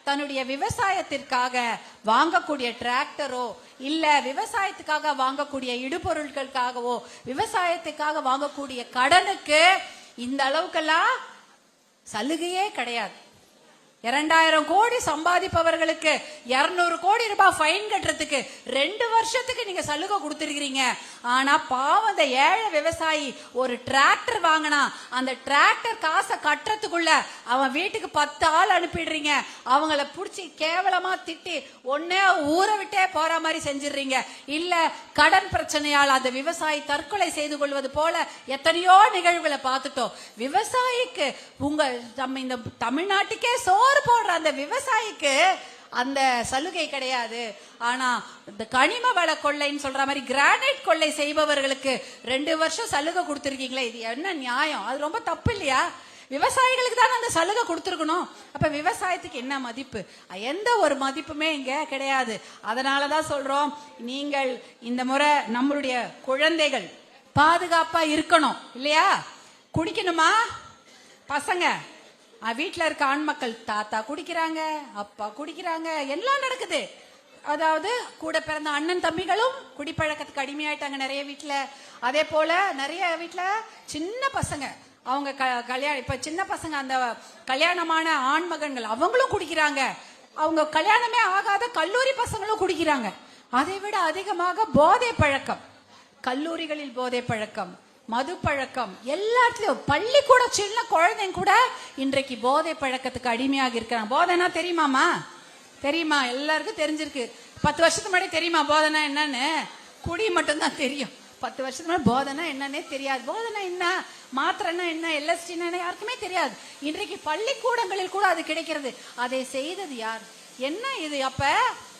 தன்னுடைய விவசாயத்திற்காக வாங்கக்கூடிய டிராக்டரோ இல்ல விவசாயத்துக்காக வாங்கக்கூடிய இடுபொருட்களுக்காகவோ விவசாயத்துக்காக வாங்கக்கூடிய கடனுக்கு இந்த அளவுக்கெல்லாம் சலுகையே கிடையாது. 2000 கோடி சம்பாதிப்பவர்களுக்கு 200 கோடி ரூபாய் ஃபைன் கட்டுறதுக்கு 2 வருஷத்துக்கு நீங்க சலுகை கொடுத்திருக்கீங்க. ஆனா பாவம் அந்த ஏழை விவசாயி ஒரு டிராக்டர் வாங்கினா அந்த டிராக்டர் காசை கட்டுறதுக்குள்ள அவன் வீட்டுக்கு 10 ஆள் அனுப்பிடுறீங்க. அவங்கள புடிச்சு கேவலமா திட்டி ஒன்னே ஊரை விட்டே போற மாதிரி செஞ்சிடுறீங்க. இல்ல கடன் பிரச்சனையால் அந்த விவசாயி தற்கொலை செய்து கொள்வது போல எத்தனையோ நிகழ்வுகளை பார்த்துட்டோம். விவசாயிக்கு நம்ம இந்த தமிழ்நாட்டுக்கே போடுற அந்த விவசாயிக்கு அந்த சலுகை கிடையாது. ஆனா இந்த கனிம வள கொள்ளைன்னு சொல்ற மாதிரி கிரானைட் கொள்ளை செய்பவர்களுக்கு 2 வருஷம் சலுகை கொடுத்திருக்கீங்களே, இது என்ன நியாயம்? அது ரொம்ப தப்பு இல்லையா? விவசாயிகளுக்கு தான் அந்த சலுகை கொடுத்திருக்கணும். அப்ப விவசாயத்துக்கு என்ன மதிப்பு? எந்த ஒரு மதிப்புமே இங்க கிடையாது. அதனாலதான் சொல்றோம், நீங்கள் இந்த முறை நம்மளுடைய குழந்தைகள் பாதுகாப்பா இருக்கணும் இல்லையா? குடிக்கணுமா பசங்க? வீட்டுல இருக்க ஆண் மக்கள் தாத்தா குடிக்கிறாங்க, அப்பா குடிக்கிறாங்க, எல்லாம் நடக்குது. அதாவது கூட பிறந்த அண்ணன் தம்பிகளும் குடிப்பழக்கத்துக்கு அடிமையாயிட்டாங்க நிறைய வீட்டுல. அதே போல நிறைய வீட்டுல சின்ன பசங்க அவங்க கல்யாணம், இப்ப சின்ன பசங்க அந்த கல்யாணமான ஆண் மகன்கள் அவங்களும் குடிக்கிறாங்க. அவங்க கல்யாணமே ஆகாத கல்லூரி பசங்களும் குடிக்கிறாங்க. அதை விட அதிகமாக போதை பழக்கம், கல்லூரிகளில் போதை பழக்கம், மது பழக்கம், எல்லாத்துலயும் பள்ளிக்கூட சின்ன குழந்தைங்க கூட இன்றைக்கு போதை பழக்கத்துக்கு அடிமையாக இருக்கிறாங்க. போதைனா தெரியுமாமா? தெரியுமா? எல்லாருக்கும் தெரிஞ்சிருக்கு. 10 வருஷத்துக்கு முன்னாடி தெரியுமா போதைனா என்னன்னு? குடி மட்டும்தான் தெரியும். 10 வருஷத்துக்கு முன்னாடி போதைனா என்னன்னே தெரியாது. போதைனா என்ன, மாத்திரைனா என்ன, எல்எஸ்டினா என்ன யாருக்குமே தெரியாது. இன்றைக்கு பள்ளிக்கூடங்களில் கூட அது கிடைக்கிறது. அதை செய்தது யார்? என்ன இது? அப்ப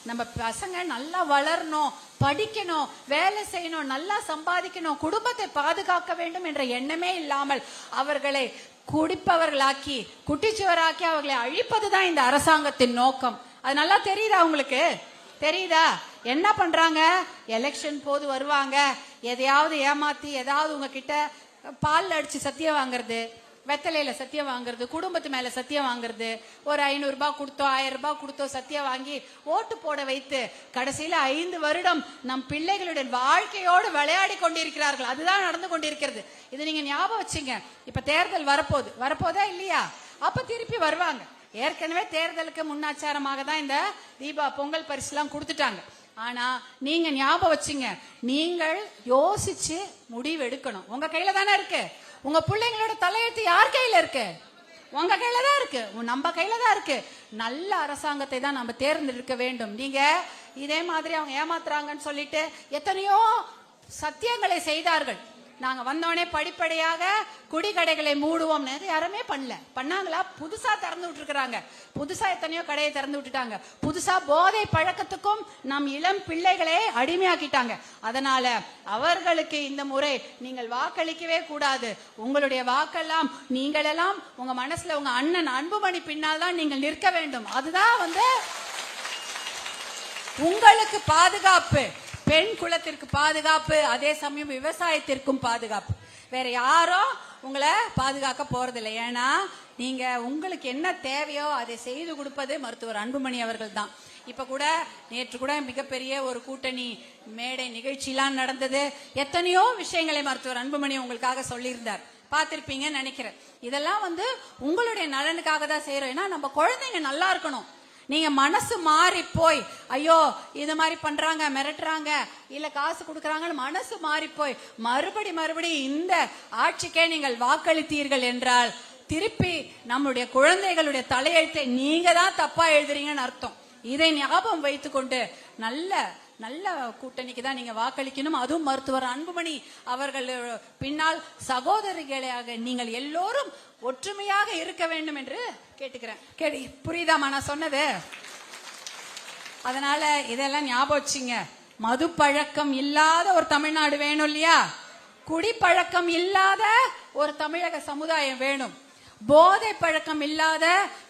நம்ம பசங்க நல்லா வளரணும், படிக்கணும், வேலை செய்யணும், நல்லா சம்பாதிக்கணும், குடும்பத்தை பாதுகாக்க வேண்டும் என்ற எண்ணமே இல்லாமல் அவர்களை குடிப்பவர்களாக்கி குட்டிச்சுவராக்கி அவர்களை அழிப்பதுதான் இந்த அரசாங்கத்தின் நோக்கம். அது நல்லா தெரியுதா உங்களுக்கு? தெரியுதா? என்ன பண்றாங்க? எலெக்ஷன் போது வருவாங்க, எதையாவது ஏமாத்தி ஏதாவது உங்ககிட்ட பால் அடிச்சு சத்தியம் வாங்குறது, வெத்தலையில சத்தியம் வாங்குறது, குடும்பத்து மேல சத்தியம் வாங்குறது, ஒரு 500 ரூபாய் கொடுத்தோம் 1000 ரூபாய் கொடுத்தோம் சத்தியம் வாங்கி ஓட்டு போட வைத்து கடைசியில 5 வருடம் நம் பிள்ளைகளுடைய வாழ்க்கையோடு விளையாடி கொண்டிருக்கிறார்கள். அதுதான் நடந்து கொண்டிருக்கிறது. இது நீங்க ஞாபகம் வச்சுங்க. இப்ப தேர்தல் வரப்போதா இல்லையா? அப்ப திருப்பி வருவாங்க. ஏற்கனவே தேர்தலுக்கு முன்னாச்சாரமாக தான் இந்த பொங்கல் பரிசு எல்லாம் கொடுத்துட்டாங்க. ஆனா நீங்க ஞாபகம் வச்சுங்க, நீங்கள் யோசிச்சு முடிவு எடுக்கணும். உங்க கையில தானே இருக்கு. உங்க பிள்ளைங்களோட தலையெழுத்து யார் கையில இருக்கு? உங்க கையில தான் இருக்கு, நம்ம கையில தான் இருக்கு. நல்ல அரசாங்கத்தை தான் நம்ம தேர்ந்தெடுக்க வேண்டும். நீங்க இதே மாதிரி அவங்க ஏமாத்துறாங்கன்னு சொல்லிட்டு எத்தனையோ சத்தியங்களை செய்தார்கள். நாங்க வந்தோடனே படிப்படியாக குடிக்கடைகளை மூடுவோம், யாருமே பண்ணாங்களா? புதுசா திறந்து விட்டுருக்காங்க. புதுசா எத்தனையோ கடையை திறந்து விட்டுட்டாங்க. புதுசா போதை பழக்கத்துக்கும் நம் இளம் பிள்ளைகளே அடிமையாக்கிட்டாங்க. அதனால அவர்களுக்கு இந்த முறை நீங்கள் வாக்களிக்கவே கூடாது. உங்களுடைய வாக்கெல்லாம் நீங்கள் எல்லாம் உங்க மனசுல உங்க அண்ணன் அன்புமணி பின்னால் தான் நீங்கள் நிற்க வேண்டும். அதுதான் உங்களுக்கு பாதுகாப்பு, பெண் குலத்திற்கு பாதுகாப்பு, அதே சமயம் விவசாயத்திற்கும் பாதுகாப்பு. வேற யாரும் உங்களை பாதுகாக்க போறதில்லை. ஏன்னா நீங்க உங்களுக்கு என்ன தேவையோ அதை செய்து கொடுப்பது மருத்துவர் அன்புமணி அவர்கள் தான். இப்ப கூட நேற்று கூட மிகப்பெரிய ஒரு கூட்டணி மேடை நிகழ்ச்சியெல்லாம் நடந்தது. எத்தனையோ விஷயங்களை மருத்துவர் அன்புமணி உங்களுக்காக சொல்லியிருந்தார், பார்த்திருப்பீங்கன்னு நினைக்கிறேன். இதெல்லாம் உங்களுடைய நலனுக்காக தான் செய்யறோம். ஏன்னா நம்ம குழந்தைங்க நல்லா இருக்கணும். நீங்க மனசு மாறி போய் ஐயோ இது மாதிரி பண்றாங்க, மிரட்டுறாங்க, இல்ல காசு கொடுக்கறாங்கன்னு மனசு மாறி போய் மறுபடி இந்த ஆட்சிக்கே நீங்கள் வாக்களித்தீர்கள் என்றால் திருப்பி நம்முடைய குழந்தைகளுடைய தலையெழுத்தை நீங்க தான் தப்பா எழுதுறீங்கன்னு அர்த்தம். இதை ஞாபகம் வைத்துக்கொண்டு நல்ல கூட்டணிக்கு தான் நீங்க வாக்களிக்கணும். அதுவும் மருத்துவர் அன்புமணி அவர்கள் பின்னால் சகோதரிகளாக நீங்கள் எல்லோரும் ஒற்றுமையாக இருக்க வேண்டும் என்று கேட்டுக்கிறேன். புரியுதாமா நான் சொன்னது? அதனால இதெல்லாம் ஞாபகம் வச்சுங்க. மது பழக்கம் இல்லாத ஒரு தமிழ்நாடு வேணும் இல்லையா? குடிப்பழக்கம் இல்லாத ஒரு தமிழக சமுதாயம் வேணும். போதை பழக்கம் இல்லாத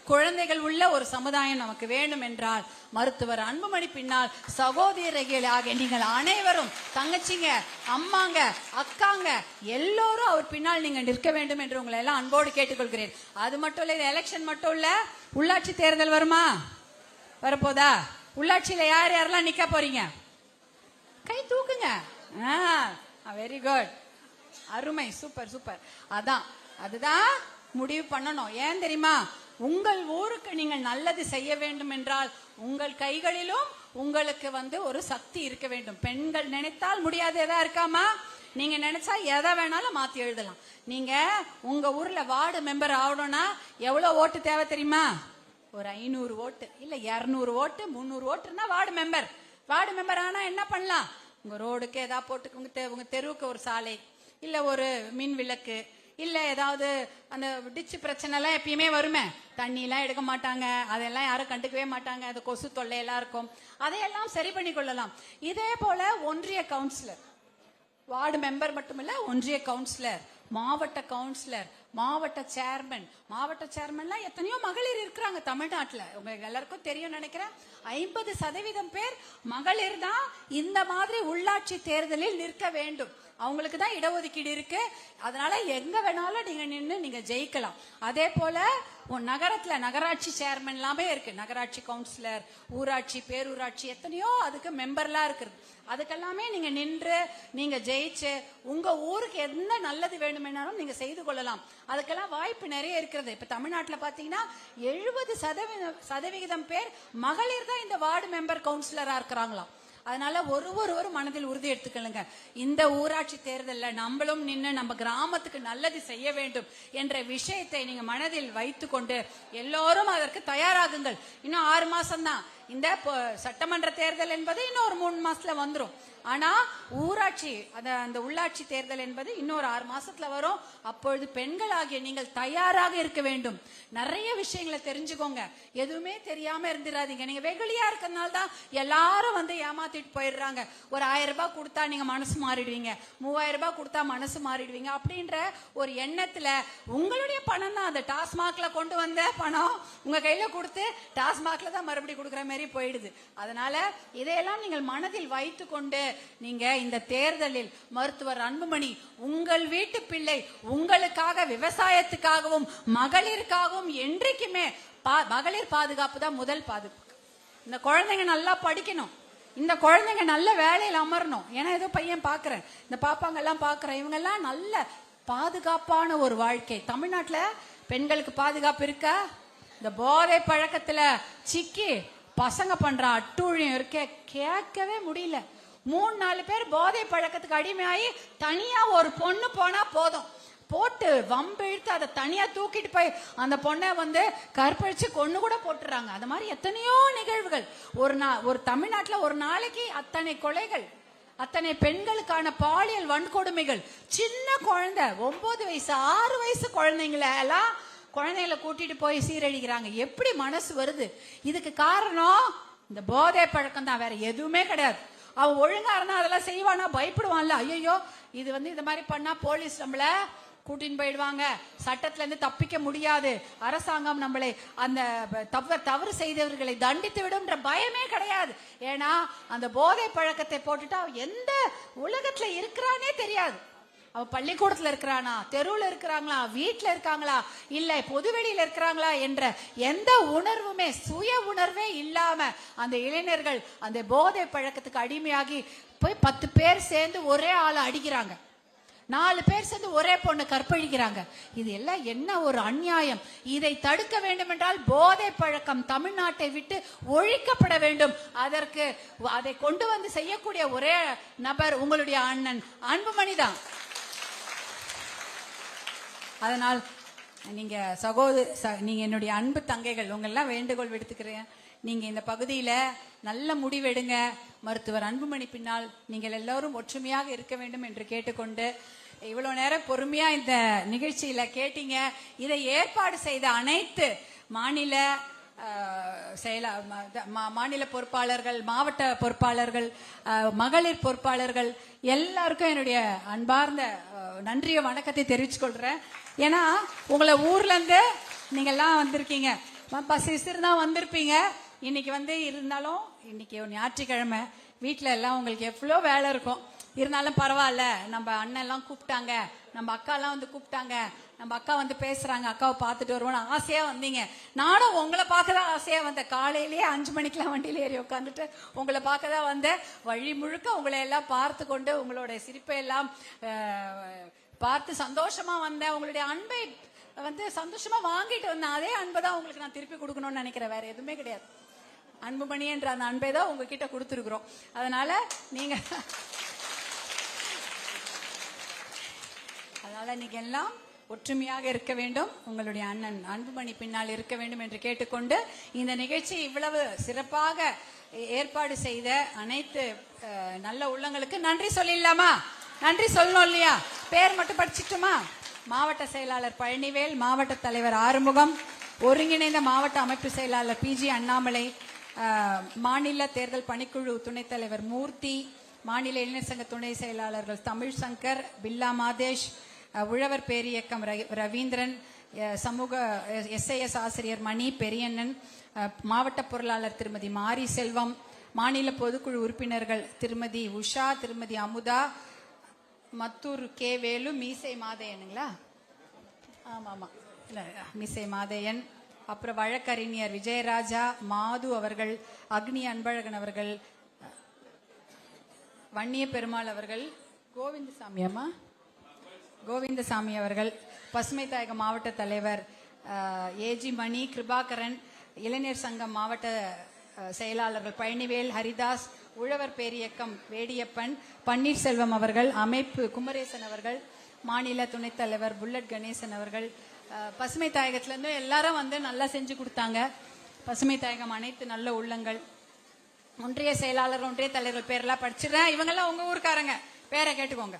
குழந்தைகள் உள்ள ஒரு சமுதாயம் நமக்கு வேண்டும் என்றால் மருத்துவர் அன்புமணி பின்னால் சகோதரிகளாக நீங்கள் அனைவரும், தங்கச்சிங்க, அம்மாங்க, அக்காங்க, எல்லோரும் அவர் பின்னால் நீங்க நிற்க வேண்டும் என்று உங்களை எல்லாம் அன்போடு கேட்டுக்கொள்கிறேன். அது மட்டும் இல்ல, இது எலெக்ஷன் மட்டும் இல்ல, உள்ளாட்சி தேர்தல் வருமா? வரப்போதா? உள்ளாட்சியில யார் யாரெல்லாம் நிக்க போறீங்க? கை தூக்குங்க. வெரி குட், அருமை, சூப்பர். அதுதான் முடிவு பண்ணணும். ஏன் தெரியுமா? உங்கள் ஊருக்கு நீங்கள் நல்லது செய்ய வேண்டும் என்றால் உங்கள் கைகளிலும் உங்களுக்கு ஒரு சக்தி இருக்க வேண்டும். பெண்கள் நினைத்தால் முடியாது எதா இருக்காமா? நீங்க நினைச்சா எதை வேணாலும் மாத்தி எழுதலாம். நீங்க உங்க ஊர்ல வார்டு மெம்பர் ஆகணும்னா எவ்வளவு ஓட்டு தேவை தெரியுமா? ஒரு 500 ஓட்டு, இல்ல 200 ஓட்டு, 300 ஓட்டுனா வார்டு மெம்பர் ஆனா என்ன பண்ணலாம்? உங்க ரோடுக்கு ஏதாவது போட்டு, உங்க தெருவுக்கு ஒரு சாலை, இல்ல ஒரு மின் விளக்கு, இல்ல ஏதாவது அந்த டிச்சு பிரச்சனை எல்லாம் எப்பயுமே வருமே, தண்ணி எல்லாம் எடுக்க மாட்டாங்க, அதெல்லாம் யாரும் கண்டுக்கவே மாட்டாங்க, அது கொசு தொல்லை எல்லாம் இருக்கும், அதையெல்லாம் சரி பண்ணி கொள்ளலாம். இதே போல ஒன்றிய கவுன்சிலர், வார்டு மெம்பர் மட்டுமில்ல, ஒன்றிய கவுன்சிலர், மாவட்ட கவுன்சிலர், மாவட்ட சேர்மன்லாம் எத்தனையோ மகளிர் இருக்கிறாங்க தமிழ்நாட்டுல. உங்களுக்கு எல்லாருக்கும் தெரியும் நினைக்கிறேன். 50% பேர் மகளிர் தான் இந்த மாதிரி உள்ளாட்சி தேர்தலில் நிற்க வேண்டும். அவங்களுக்கு தான் இடஒதுக்கீடு இருக்கு. அதனால எங்க வேணாலும் நீங்க நின்று நீங்க ஜெயிக்கலாம். அதே போல நகரத்துல நகராட்சி சேர்மன் எல்லாமே இருக்கு. நகராட்சி கவுன்சிலர், ஊராட்சி, பேரூராட்சி, எத்தனையோ அதுக்கு மெம்பர்லாம் இருக்குது. அதுக்கெல்லாமே நீங்க நின்று நீங்க ஜெயிச்சு உங்க ஊருக்கு என்ன நல்லது வேணுமென்னாலும் நீங்க செய்து கொள்ளலாம். அதுக்கெல்லாம் வாய்ப்பு நிறைய இருக்கிறது. இப்ப தமிழ்நாட்டுல பாத்தீங்கன்னா 70% பேர் மகளிர் தான் இந்த வார்டு மெம்பர் கவுன்சிலரா இருக்கிறாங்களாம். அதனால ஒரு மனதில் உறுதி எடுத்துக்கலுங்க. இந்த ஊராட்சி தேர்தலில் நம்மளும் நின்று நம்ம கிராமத்துக்கு நல்லது செய்ய வேண்டும் என்ற விஷயத்தை நீங்க மனதில் வைத்து கொண்டு எல்லோரும் அதற்கு தயாராகுங்கள். இன்னும் 6 மாசம் தான். இந்த சட்டமன்ற தேர்தல் என்பது இன்னும் ஒரு 3 மாசத்துல வந்துடும். ஆனா ஊராட்சி அந்த உள்ளாட்சி தேர்தல் என்பது இன்னொரு 6 மாசத்துல வரும். அப்பொழுது பெண்கள் ஆகிய நீங்கள் தயாராக இருக்க வேண்டும். நிறைய விஷயங்களை தெரிஞ்சுக்கோங்க. எதுவுமே தெரியாம இருந்துடாதீங்க. நீங்க வெகுளியா இருக்கிறதுனால தான் எல்லாரும் ஏமாத்திட்டு போயிடுறாங்க. ஒரு 1000 ரூபாய் கொடுத்தா நீங்க மனசு மாறிடுவீங்க, 3000 ரூபாய் கொடுத்தா மனசு மாறிடுவீங்க அப்படின்ற ஒரு எண்ணத்துல உங்களுடைய பணம் தான், அந்த டாஸ்மாக்ல கொண்டு வந்த பணம் உங்க கையில கொடுத்து டாஸ்மாக்ல தான் மறுபடியும் கொடுக்குற மாதிரி போயிடுது. அதனால இதையெல்லாம் நீங்கள் மனதில் வைத்து கொண்டு நீங்க இந்த தேர்தலில் மருத்துவர் அன்புமணி உங்கள் வீட்டு பிள்ளை, உங்களுக்காக, விவசாயத்துக்காகவும் மகளிருக்காகவும் என்றைக்குமே மகளிர் பாதுகாப்பு தான் முதல் பாதுகாப்பு. இந்த குழந்தைங்க நல்லா படிக்கணும், இந்த குழந்தைங்க நல்ல வேலையில் அமரணும். ஏன்னா ஏதோ பையன் பாக்குறேன், இந்த பாப்பாங்க எல்லாம் பாக்குறேன், இவங்க எல்லாம் நல்ல பாதுகாப்பான ஒரு வாழ்க்கை. தமிழ்நாட்டுல பெண்களுக்கு பாதுகாப்பு இருக்கா? இந்த போதை பழக்கத்துல சிக்கி பசங்க பண்ற அட்டூழியம் இருக்க கேட்கவே முடியல. 3-4 பேர் போதை பழக்கத்துக்கு அடிமையாகி தனியா ஒரு பொண்ணு போனா போதும், போட்டு வம்பிழுத்து அதை தனியா தூக்கிட்டு போய் அந்த பொண்ணை கற்பழிச்சு கொன்னு கூட போட்டுறாங்க. அது மாதிரி எத்தனையோ நிகழ்வுகள். ஒரு தமிழ்நாட்டுல ஒரு நாளைக்கு அத்தனை கொலைகள், அத்தனை பெண்களுக்கான பாலியல் வன்கொடுமைகள். சின்ன குழந்தை 9 வயசு 6 வயசு குழந்தைகளை கூட்டிட்டு போய் சீரழிக்கிறாங்க. எப்படி மனசு வருது? இதுக்கு காரணம் இந்த போதை பழக்கம் தான், வேற எதுவுமே கிடையாது. அவன் ஒழுங்கா இருந்தா அதெல்லாம் செய்வானா? பயப்படுவான்ல. ஐயோ இது இந்த மாதிரி பண்ணா போலீஸ் நம்மள கூட்டின்னு போயிடுவாங்க, சட்டத்துல இருந்து தப்பிக்க முடியாது, அரசாங்கம் நம்மளை அந்த தவறு செய்தவர்களை தண்டித்து விடும்ன்ற பயமே கிடையாது. ஏன்னா அந்த போதை பழக்கத்தை போட்டுட்டு அவன் எந்த உலகத்துல இருக்கிறானே தெரியாது. அவ பள்ளிக்கூடத்துல இருக்கிறானா, தெருவுல இருக்கிறாங்களா, வீட்டுல இருக்காங்களா, இல்ல பொதுவெளியில இருக்கிறாங்களா என்ற எந்த உணர்வுமே, சுய உணர்வே இல்லாம அந்த இளைஞர்கள் அந்த போதை பழக்கத்துக்கு அடிமையாகி போய் 10 பேர் சேர்ந்து ஒரே ஆளை அடிக்கிறாங்க, 4 பேர் சேர்ந்து ஒரே பொண்ணு கற்பழிக்கிறாங்க. இது எல்லாம் என்ன ஒரு அநியாயம்! இதை தடுக்க வேண்டும் என்றால் போதை பழக்கம் தமிழ்நாட்டை விட்டு ஒழிக்கப்பட வேண்டும். அதற்கு அதை கொண்டு செய்யக்கூடிய ஒரே நபர் உங்களுடைய அண்ணன் அன்புமணி தான். அதனால் நீங்க நீங்க என்னுடைய அன்பு தங்கைகள், உங்களெல்லாம் வேண்டுகோள் விடுத்துக்கிறேன். நீங்க இந்த பகுதியில நல்ல முடிவெடுங்க. மருத்துவர் அன்புமணி பின்னால் நீங்கள் எல்லாரும் ஒற்றுமையாக இருக்க வேண்டும் என்று கேட்டுக்கொண்டு, இவ்வளவு நேரம் பொறுமையா இந்த நிகழ்ச்சியில கேட்டீங்க. இதை ஏற்பாடு செய்த அனைத்து மாநில மாநில பொறுப்பாளர்கள், மாவட்ட பொறுப்பாளர்கள், மகளிர் பொறுப்பாளர்கள் எல்லாருக்கும் என்னுடைய அன்பார்ந்த நன்றிய வணக்கத்தை தெரிவிச்சு கொள்றேன். ஏன்னா உங்களை ஊர்ல இருந்து நீங்க எல்லாம் வந்திருக்கீங்க, பஸ் தான் வந்திருப்பீங்க. இன்னைக்கு இருந்தாலும் இன்னைக்கு ஞாயிற்றுக்கிழமை, வீட்டுல எல்லாம் உங்களுக்கு எவ்வளோ வேலை இருக்கும். இருந்தாலும் பரவாயில்ல, நம்ம அண்ணன் எல்லாம் கூப்பிட்டாங்க, நம்ம அக்கா எல்லாம் கூப்பிட்டாங்க, நம்ம அக்கா பேசுறாங்க, அக்காவை பார்த்துட்டு வருவோம் ஆசையா வந்தீங்க. நானும் உங்களை பார்க்கதான் ஆசையா வந்தேன். காலையிலேயே 5 மணிக்கெல்லாம் வண்டியில ஏறி உட்காந்துட்டு உங்களை பார்க்கதான் வந்தேன். வழி முழுக்க உங்களை எல்லாம் பார்த்து கொண்டு உங்களுடைய சிரிப்பை எல்லாம் பார்த்து சந்தோஷமா வந்தேன். உங்களுடைய அன்பை சந்தோஷமா வாங்கிட்டு வந்தேன். அதே அன்பை தான் உங்களுக்கு நான் திருப்பி கொடுக்கணும்னு நினைக்கிறேன், வேற எதுவுமே கிடையாது. அன்புமணி என்ற அந்த அன்பை தான் உங்ககிட்ட கொடுத்துருக்குறோம். அதனால நீங்க எல்லாம் ஒற்றுமையாக இருக்க வேண்டும், உங்களுடைய அண்ணன் அன்புமணி பின்னால் இருக்க வேண்டும் என்று கேட்டுக்கொண்டு, இந்த நிகழ்ச்சி இவ்வளவு சிறப்பாக ஏற்பாடு செய்த அனைத்து நல்ல உள்ளங்களுக்கு நன்றி சொல்லிடலாமா? நன்றி சொல்லணும் இல்லையா? பேர் மட்டும் படிச்சுட்டுமா? மாவட்ட செயலாளர் பழனிவேல், மாவட்ட தலைவர் ஆறுமுகம், ஒருங்கிணைந்த மாவட்ட அமைப்பு செயலாளர் PG அண்ணாமலை, மாநில தேர்தல் பணிக்குழு துணைத் தலைவர் மூர்த்தி, மாநில இளைஞர் சங்க துணை செயலாளர்கள் தமிழ் சங்கர், பில்லா மாதேஷ், உழவர் பேரியக்கம் ரவீந்திரன், சமூக SAS ஆசிரியர் மணி பெரியண்ணன், மாவட்ட பொருளாளர் திருமதி மாரி செல்வம், மாநில பொதுக்குழு உறுப்பினர்கள் திருமதி உஷா, திருமதி அமுதா, மத்தூர் K வேலு, மீசை மாதையனுங்களா? ஆமா இல்ல, மீசை மாதையன், அப்புறம் வழக்கறிஞர் விஜயராஜா, மாது அவர்கள், அக்னி அன்பழகன் அவர்கள், வன்னிய பெருமாள் அவர்கள், கோவிந்தசாமி அவர்கள், பசுமை தாயக மாவட்ட தலைவர் AG மணி, கிருபாகரன், இளைஞர் சங்கம் மாவட்ட செயலாளர்கள் பழனிவேல், ஹரிதாஸ், உழவர் பேரியக்கம் வேடியப்பன், பன்னீர்செல்வம் அவர்கள், அமைப்பு குமரேசன் அவர்கள், மாநில துணைத் தலைவர் புல்லட் கணேசன் அவர்கள், பசுமை தாயகத்திலிருந்து எல்லாரும் நல்லா செஞ்சு கொடுத்தாங்க. பசுமை தாயகம் அனைத்து நல்ல உள்ளங்கள், ஒன்றிய செயலாளர், ஒன்றிய தலைவர்கள் பேரெல்லாம் படிச்சிடறேன். இவங்கெல்லாம் உங்க ஊருக்காரங்க, பேரை கேட்டுக்கோங்க.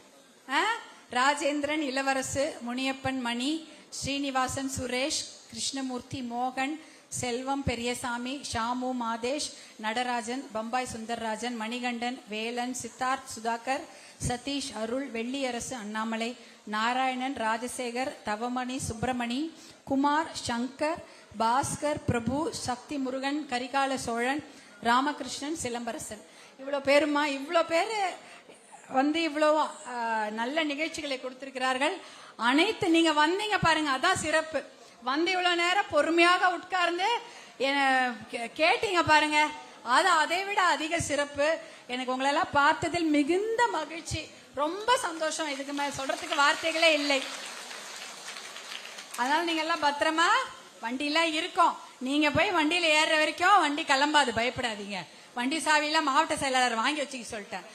ராஜேந்திரன், இளவரசு, முனியப்பன், மணி, ஸ்ரீனிவாசன், சுரேஷ், கிருஷ்ணமூர்த்தி, மோகன், செல்வம், பெரியசாமி, ஷாமு, மாதேஷ், நடராஜன், பம்பாய் சுந்தர்ராஜன், மணிகண்டன், வேலன், சித்தார்த், சுதாகர், சதீஷ், அருள், வெள்ளியரசு, அண்ணாமலை, நாராயணன், ராஜசேகர், தவமணி, சுப்பிரமணி, குமார், சங்கர், பாஸ்கர், பிரபு, சக்தி முருகன், கரிகால சோழன், ராமகிருஷ்ணன், சிலம்பரசன். இவ்வளவு பேருமா? இவ்வளவு பேரு இவ்வளவு நல்ல நிகழ்ச்சிகளை கொடுத்திருக்கிறார்கள். அனைத்து நீங்க வந்தீங்க பாருங்க, அதான் சிறப்பு. இவ்வளவு நேரம் பொறுமையாக உட்கார்ந்து கேட்டீங்க பாருங்க, அது அதை விட அதிக சிறப்பு. எனக்கு உங்களெல்லாம் பார்த்ததில் மிகுந்த மகிழ்ச்சி, ரொம்ப சந்தோஷம். இதுக்கு மேல சொல்றதுக்கு வார்த்தைகளே இல்லை. அதனால நீங்க எல்லாம் பத்திரமா வண்டியெல்லாம் இருக்கும். நீங்க போய் வண்டியில ஏறுற வரைக்கும் வண்டி கிளம்பாது, பயப்படாதீங்க. வண்டி சாவியெல்லாம் மாவட்ட செயலாளர் வாங்கி வச்சுக்க சொல்லிட்டேன்.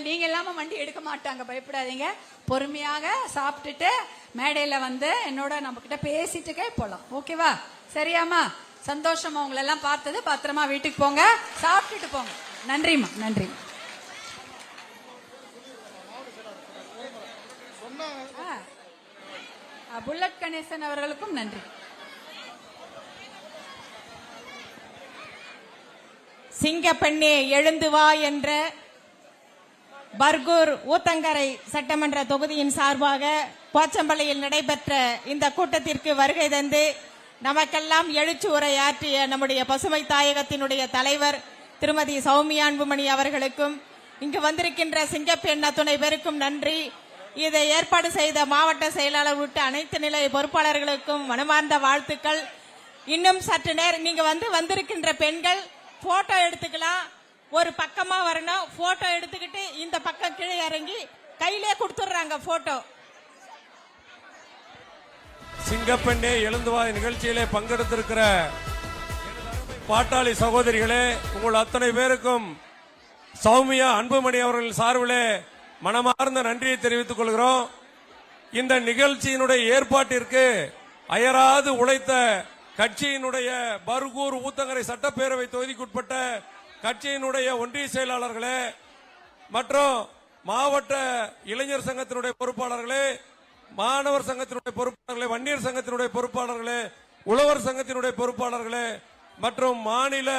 நீங்க இல்லாம வண்டி எடுக்க மாட்டாங்க, பயப்படாதீங்க. பொறுமையாக சாப்பிட்டுட்டு மேடையில வந்து என்னோட நம்ம கிட்ட பேசிட்டுக்கே போலாம். ஓகேவா? சரியாமா? சந்தோஷமா உங்களை எல்லாம் பார்த்தது. பத்திரமா வீட்டுக்கு போங்க, சாப்பிட்டுட்டு போங்க. நன்றிம்மா, நன்றி. புல்லட் கணேசன் அவர்களுக்கும் நன்றி. சிங்கப்பெண்ணே எழுந்து வா என்ற பர்கூர் ஊத்தங்கரை சட்டமன்ற தொகுதியின் சார்பாக போச்சம்பள்ளியில் நடைபெற்ற இந்த கூட்டத்திற்கு வருகை தந்து நமக்கெல்லாம் எழுச்சி உரையாற்றிய நம்முடைய பசுமை தாயகத்தினுடைய தலைவர் திருமதி சௌமியா அன்புமணி அவர்களுக்கும் இங்கு வந்திருக்கின்ற சிங்கப்பெண் அத்துணை பேருக்கும் நன்றி. இதை ஏற்பாடு செய்த மாவட்ட செயலாளர் உள்ளிட்ட அனைத்து நிலை பொறுப்பாளர்களுக்கும் மனமார்ந்த வாழ்த்துக்கள். இன்னும் சற்று நேரம் நீங்க வந்திருக்கின்ற பெண்கள் போட்டோ எடுத்துக்கலாம். ஒரு பக்கமா வரணும். போட்டோ எடுத்துக்கிட்டு இந்த பக்கம் கீழே இறங்கி கையிலே கொடுத்துடுறாங்க போட்டோ. சிங்கப்பெண்ணே எழுந்துவா நிகழ்ச்சியிலே பங்கெடுத்திருக்கிற பாட்டாளி சகோதரிகளே, உங்கள் அத்தனை பேருக்கும் சௌமியா அன்புமணி அவர்கள் சார்பிலே மனமார்ந்த நன்றியை தெரிவித்துக் கொள்கிறோம். இந்த நிகழ்ச்சியினுடைய ஏற்பாட்டிற்கு அயராது உழைத்த கட்சியினுடைய பர்கூர் ஊத்தங்கரை சட்டப்பேரவை தொகுதிக்குட்பட்ட கட்சியினுடைய ஒன்றிய செயலாளர்களே மற்றும் மாவட்ட இளைஞர் சங்கத்தினுடைய பொறுப்பாளர்களே, மாணவர் சங்கத்தினுடைய பொறுப்பாளர்களே, வன்னியர் சங்கத்தினுடைய பொறுப்பாளர்களே, உழவர் சங்கத்தினுடைய பொறுப்பாளர்களே மற்றும் மாநில